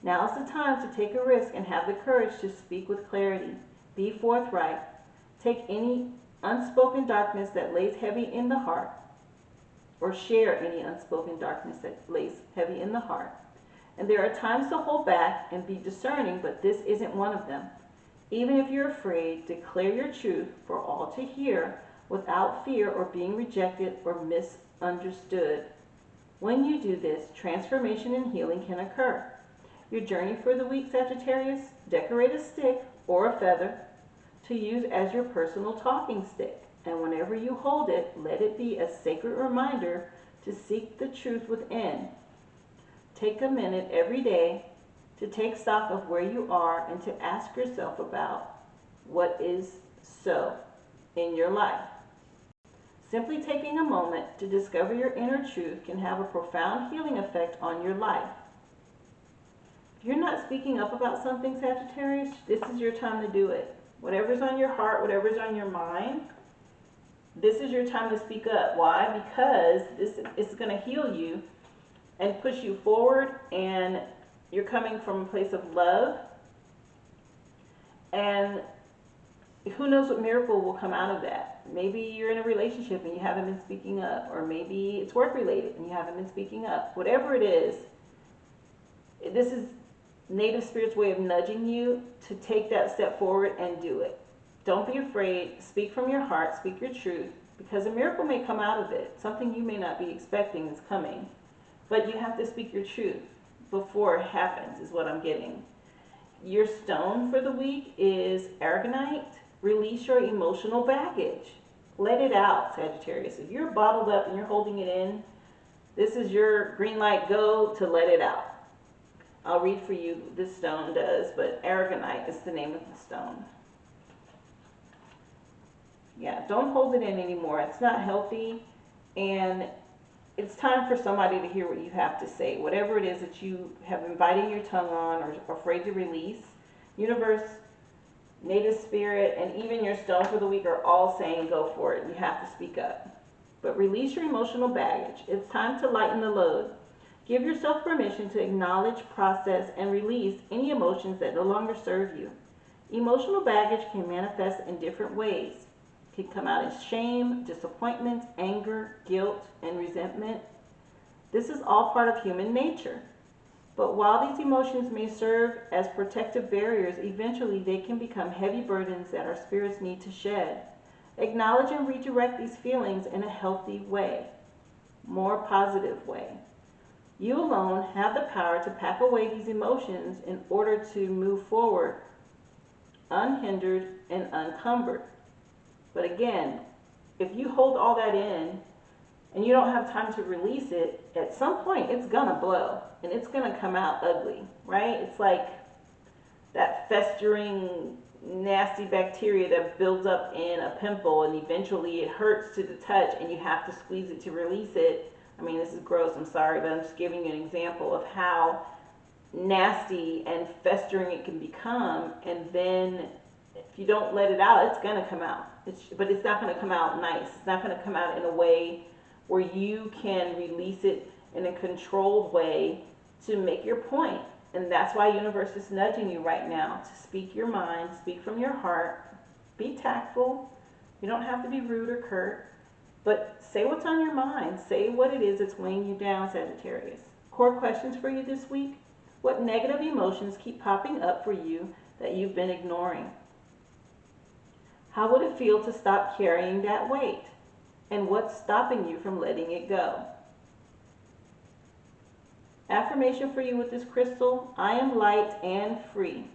Now is the time to take a risk and have the courage to speak with clarity. Be forthright. Take any unspoken darkness that lays heavy in the heart, or share any unspoken darkness that lays heavy in the heart. And there are times to hold back and be discerning, but this isn't one of them. Even if you're afraid, declare your truth for all to hear without fear or being rejected or misunderstood. When you do this, transformation and healing can occur. Your journey for the week, Sagittarius, decorate a stick or a feather to use as your personal talking stick. And whenever you hold it, let it be a sacred reminder to seek the truth within. Take a minute every day to take stock of where you are and to ask yourself about what is so in your life. Simply taking a moment to discover your inner truth can have a profound healing effect on your life. If you're not speaking up about something, Sagittarius, this is your time to do it. Whatever's on your heart, whatever's on your mind, this is your time to speak up. Why? Because this is going to heal you and push you forward, and you're coming from a place of love. And who knows what miracle will come out of that? Maybe you're in a relationship and you haven't been speaking up, or maybe it's work related and you haven't been speaking up. Whatever it is, this is Native Spirit's way of nudging you to take that step forward and do it. Don't be afraid. Speak from your heart. Speak your truth, because a miracle may come out of it. Something you may not be expecting is coming. But you have to speak your truth before it happens, is what I'm getting. Your stone for the week is aragonite. Release your emotional baggage. Let it out, Sagittarius. If you're bottled up and you're holding it in, this is your green light go to let it out. I'll read for you what this stone does, but aragonite is the name of the stone. Yeah, don't hold it in anymore. It's not healthy, and it's time for somebody to hear what you have to say. Whatever it is that you have been biting your tongue on or afraid to release, universe, Native Spirit, and even your stone for the week are all saying go for it. You have to speak up. But release your emotional baggage. It's time to lighten the load. Give yourself permission to acknowledge, process, and release any emotions that no longer serve you. Emotional baggage can manifest in different ways. It can come out as shame, disappointment, anger, guilt, and resentment. This is all part of human nature. But while these emotions may serve as protective barriers, eventually they can become heavy burdens that our spirits need to shed. Acknowledge and redirect these feelings in a healthy way, more positive way. You alone have the power to pack away these emotions in order to move forward, unhindered and unencumbered. But again, if you hold all that in, and you don't have time to release it, at some point it's gonna blow and it's gonna come out ugly, right? It's like that festering nasty bacteria that builds up in a pimple, and eventually it hurts to the touch and you have to squeeze it to release it. I mean, this is gross, I'm sorry, but I'm just giving you an example of how nasty and festering it can become. And then if you don't let it out, it's gonna come out. But it's not gonna come out nice. It's not gonna come out in a way where you can release it in a controlled way to make your point. And that's why universe is nudging you right now to speak your mind, speak from your heart, be tactful. You don't have to be rude or curt, but say what's on your mind. Say what it is that's weighing you down, Sagittarius. Core questions for you this week. What negative emotions keep popping up for you that you've been ignoring? How would it feel to stop carrying that weight? And what's stopping you from letting it go? Affirmation for you with this crystal: I am light and free.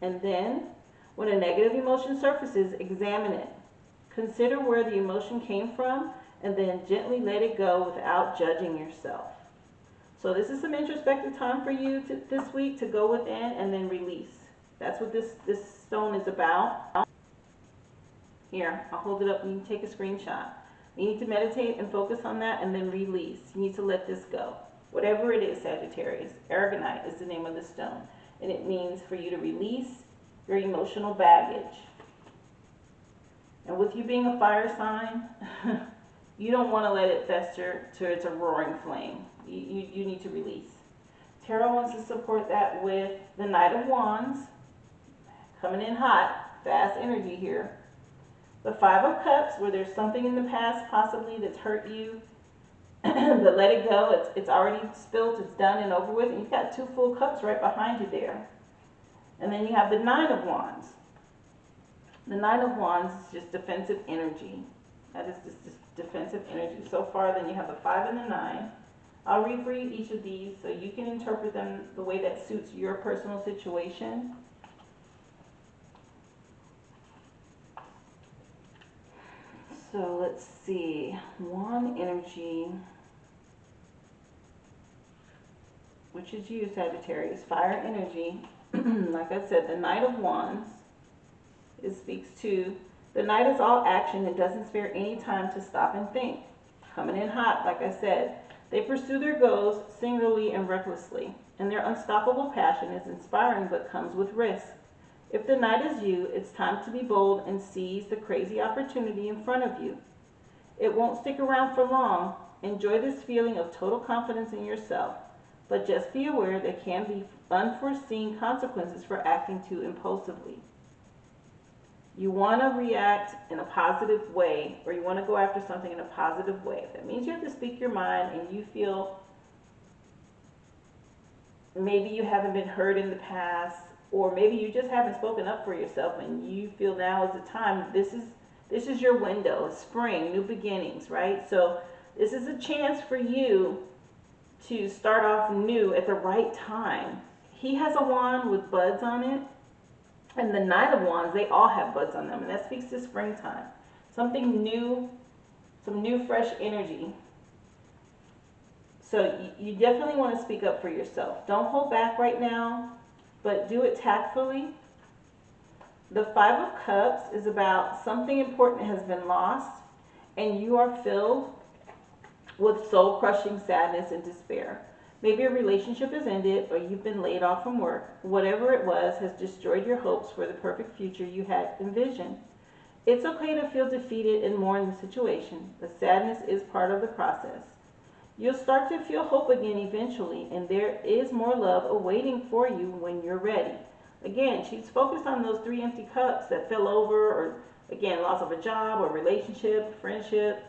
And then, when a negative emotion surfaces, examine it. Consider where the emotion came from, and then gently let it go without judging yourself. So this is some introspective time for you this week to go within and then release. That's what this stone is about. Here, I'll hold it up and you can take a screenshot. You need to meditate and focus on that and then release. You need to let this go. Whatever it is, Sagittarius, aragonite is the name of the stone. And it means for you to release your emotional baggage. And with you being a fire sign, you don't want to let it fester to it's a roaring flame. You need to release. Tarot wants to support that with the Knight of Wands, coming in hot, fast energy here. The Five of Cups, where there's something in the past possibly that's hurt you, but let it go. It's already spilled, it's done and over with, and you've got two full cups right behind you there. And then you have the Nine of Wands. The Nine of Wands is just defensive energy. That is just defensive energy. So far, then you have the 5 and the 9. I'll read for you each of these so you can interpret them the way that suits your personal situation. So let's see. Wand energy, which is you, Sagittarius. Fire energy. Like I said, the Knight of Wands. It speaks to the Knight is all action and doesn't spare any time to stop and think. Coming in hot, like I said. They pursue their goals singularly and recklessly, and their unstoppable passion is inspiring but comes with risk. If the Knight is you, it's time to be bold and seize the crazy opportunity in front of you. It won't stick around for long. Enjoy this feeling of total confidence in yourself, but just be aware there can be unforeseen consequences for acting too impulsively. You want to react in a positive way, or you want to go after something in a positive way. That means you have to speak your mind, and you feel maybe you haven't been heard in the past, or maybe you just haven't spoken up for yourself and you feel now is the time. This is your window. It's spring, new beginnings, right? So this is a chance for you to start off new at the right time. He has a wand with buds on it. And the Knight of Wands, they all have buds on them. And that speaks to springtime. Something new, some new fresh energy. So you definitely want to speak up for yourself. Don't hold back right now, but do it tactfully. The Five of Cups is about something important has been lost, and you are filled with soul-crushing sadness and despair. Maybe a relationship has ended, or you've been laid off from work. Whatever it was has destroyed your hopes for the perfect future you had envisioned. It's okay to feel defeated and mourn the situation, but sadness is part of the process. You'll start to feel hope again eventually, and there is more love awaiting for you when you're ready. Again, she's focused on those 3 empty cups that fell over, or again, loss of a job or relationship, friendship,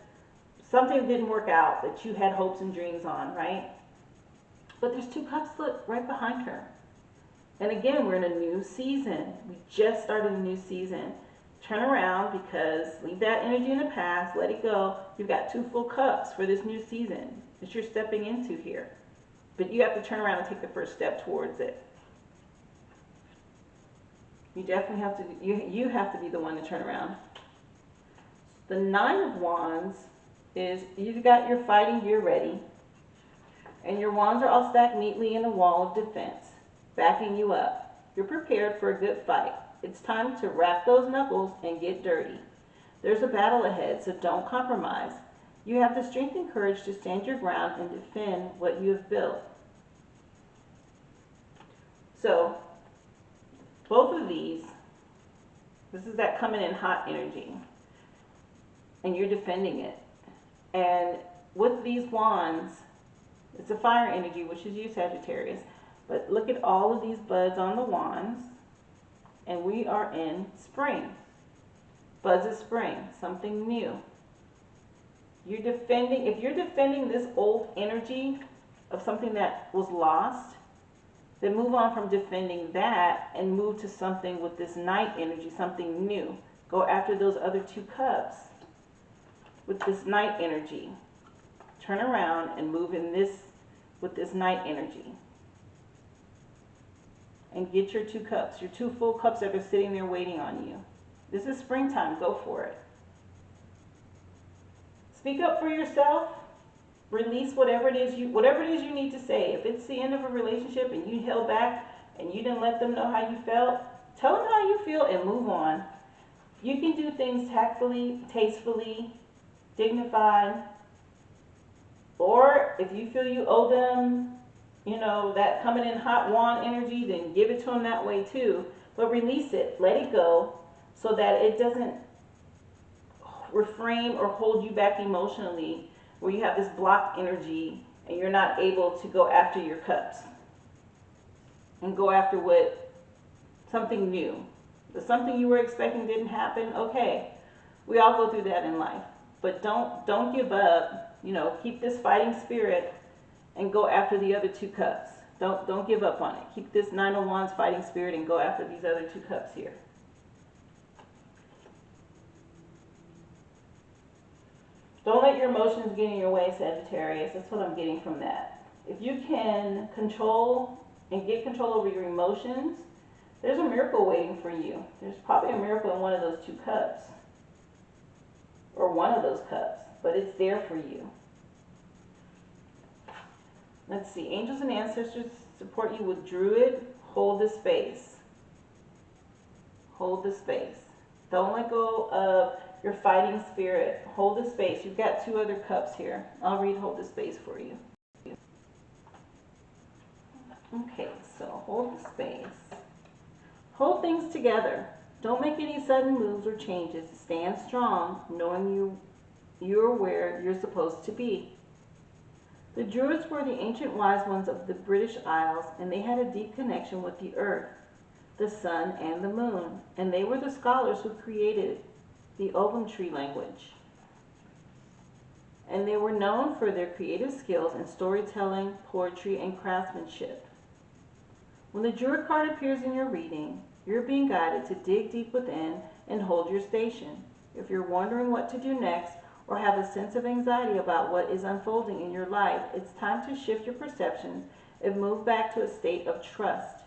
something didn't work out that you had hopes and dreams on, right? But there's 2 cups right behind her. And again, we're in a new season. We just started a new season. Turn around, because leave that energy in the past, let it go. You've got 2 full cups for this new season that you're stepping into here. But you have to turn around and take the first step towards it. You definitely have to, you have to be the one to turn around. The Nine of Wands is you've got your fighting gear ready, and your wands are all stacked neatly in a wall of defense, backing you up. You're prepared for a good fight. It's time to wrap those knuckles and get dirty. There's a battle ahead, so don't compromise. You have the strength and courage to stand your ground and defend what you have built. So, both of these, this is that coming in hot energy, and you're defending it. And with these wands, it's a fire energy, which is you, Sagittarius. But look at all of these buds on the wands, and we are in spring. Buds of spring, something new. You're defending, if you're defending this old energy of something that was lost, then move on from defending that and move to something with this night energy, something new. Go after those other two cups with this night energy. Turn around and move in this with this night energy. And get your two cups, your two full cups that are sitting there waiting on you. This is springtime, go for it. Speak up for yourself. Release whatever it is you need to say. If it's the end of a relationship and you held back and you didn't let them know how you felt, tell them how you feel and move on. You can do things tactfully, tastefully, dignified, or if you feel you owe them, that coming in hot wand energy, then give it to them that way too. But release it, let it go, so that it doesn't refrain or hold you back emotionally, where you have this blocked energy and you're not able to go after your cups and go after something new. If something you were expecting didn't happen, okay, we all go through that in life, but don't give up. Keep this fighting spirit and go after the other two cups. Don't give up on it. Keep this Nine of Wands fighting spirit and go after these other two cups here. Don't let your emotions get in your way, Sagittarius. That's what I'm getting from that. If you can control and get control over your emotions, there's a miracle waiting for you. There's probably a miracle in one of those two cups, or one of those cups, but it's there for you. Let's see. Angels and ancestors support you with Druid. Hold the space. Hold the space. Don't let go of your fighting spirit. Hold the space. You've got two other cups here. I'll read hold the space for you. Okay, so hold the space. Hold things together. Don't make any sudden moves or changes. Stand strong, knowing you're where you're supposed to be. The Druids were the ancient wise ones of the British Isles, and they had a deep connection with the earth, the sun, and the moon, and they were the scholars who created the Ogham tree language. And they were known for their creative skills in storytelling, poetry, and craftsmanship. When the Druid card appears in your reading, you're being guided to dig deep within and hold your station. If you're wondering what to do next, or have a sense of anxiety about what is unfolding in your life, it's time to shift your perceptions and move back to a state of trust.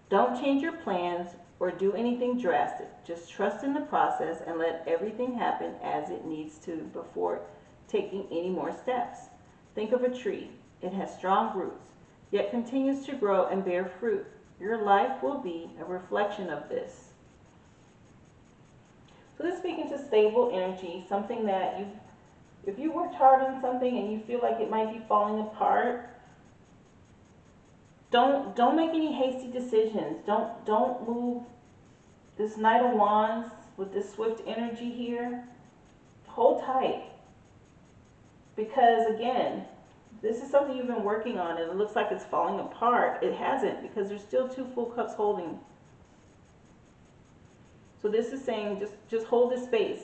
Don't change your plans or do anything drastic. Just trust in the process and let everything happen as it needs to before taking any more steps. Think of a tree. It has strong roots, yet continues to grow and bear fruit. Your life will be a reflection of this. So this is speaking to stable energy, something that if you worked hard on something and you feel like it might be falling apart, don't make any hasty decisions. Don't move. This Knight of Wands with this swift energy here, hold tight. Because again, this is something you've been working on and it looks like it's falling apart. It hasn't, because there's still two full cups holding. So this is saying just hold the space.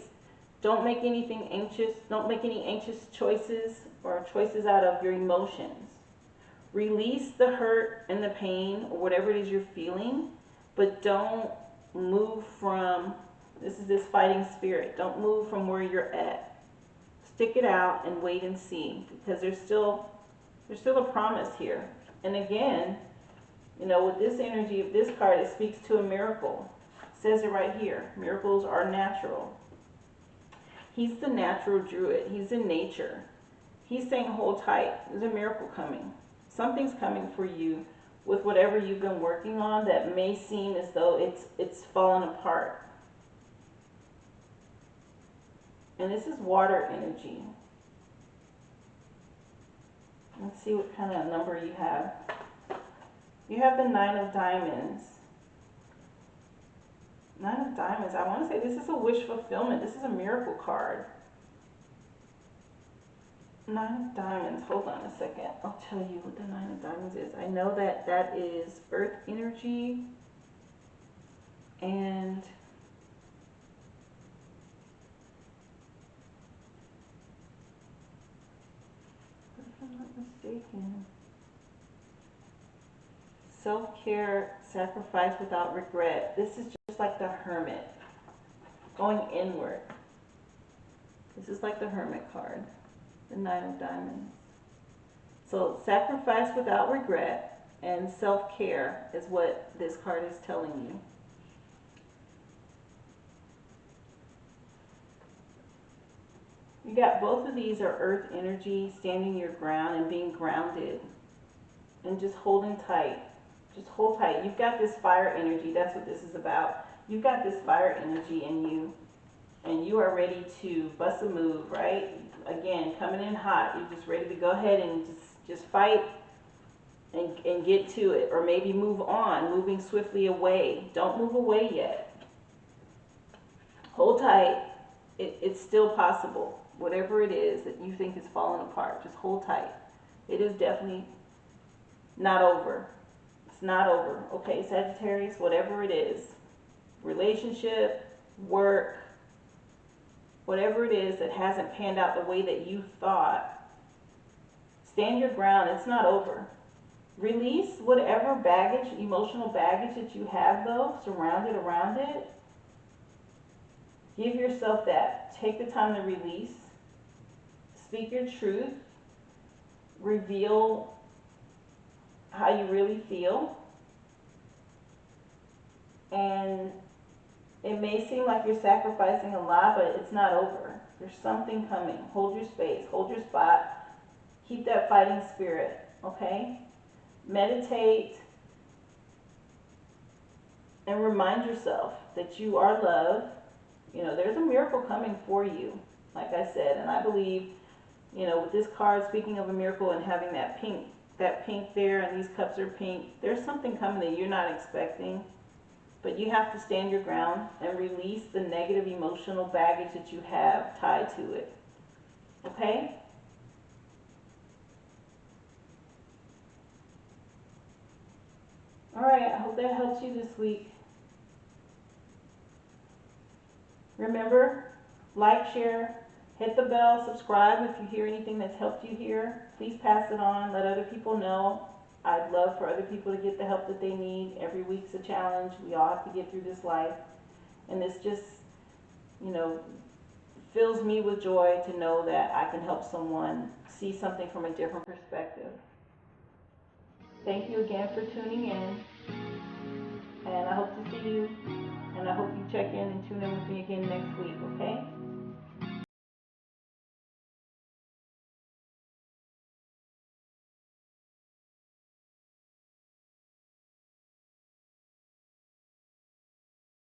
Don't make anything anxious. Don't make any anxious choices or choices out of your emotions. Release the hurt and the pain or whatever it is you're feeling, but don't move from, this is this fighting spirit. Don't move from where you're at. Stick it out and wait and see, because there's still a promise here. And again, with this energy of this card, it speaks to a miracle. It says it right here. Miracles are natural. He's the natural druid. He's in nature. He's saying hold tight. There's a miracle coming. Something's coming for you with whatever you've been working on that may seem as though it's fallen apart. And this is water energy. Let's see what kind of number you have. You have the Nine of Diamonds. Nine of Diamonds. I want to say this is a wish fulfillment. This is a miracle card. Nine of Diamonds. Hold on a second. I'll tell you what the Nine of Diamonds is. I know that that is earth energy. And if I'm not mistaken, self-care, sacrifice without regret. This is just like the Hermit, going inward. This is like the Hermit card, the Nine of Diamonds. So sacrifice without regret and self-care is what this card is telling you. You got both of these are earth energy, standing your ground and being grounded and just holding tight. Just hold tight. You've got this fire energy. That's what this is about. You've got this fire energy in you, and you are ready to bust a move, right? Again, coming in hot. You're just ready to go ahead and just fight and get to it, or maybe move on, moving swiftly away. Don't move away yet. Hold tight. It's still possible. Whatever it is that you think is falling apart, just hold tight. It is definitely not over. It's not over. Okay, Sagittarius, whatever it is, relationship, work, whatever it is that hasn't panned out the way that you thought, stand your ground. It's not over. Release whatever baggage, emotional baggage that you have, though, surrounded around it. Give yourself that. Take the time to release. Speak your truth. Reveal how you really feel. And it may seem like you're sacrificing a lot, but it's not over. There's something coming. Hold your space. Hold your spot. Keep that fighting spirit, okay? Meditate and remind yourself that you are loved. You know, there's a miracle coming for you, like I said. And I believe, you know, with this card, speaking of a miracle and having that pink there, and these cups are pink, there's something coming that you're not expecting. But you have to stand your ground and release the negative emotional baggage that you have tied to it. Okay? All right, I hope that helps you this week. Remember, like, share, hit the bell, subscribe if you hear anything that's helped you here. Please pass it on. Let other people know. I'd love for other people to get the help that they need. Every week's a challenge. We all have to get through this life. And this just, you know, fills me with joy to know that I can help someone see something from a different perspective. Thank you again for tuning in. And I hope to see you. And I hope you check in and tune in with me again next week, okay?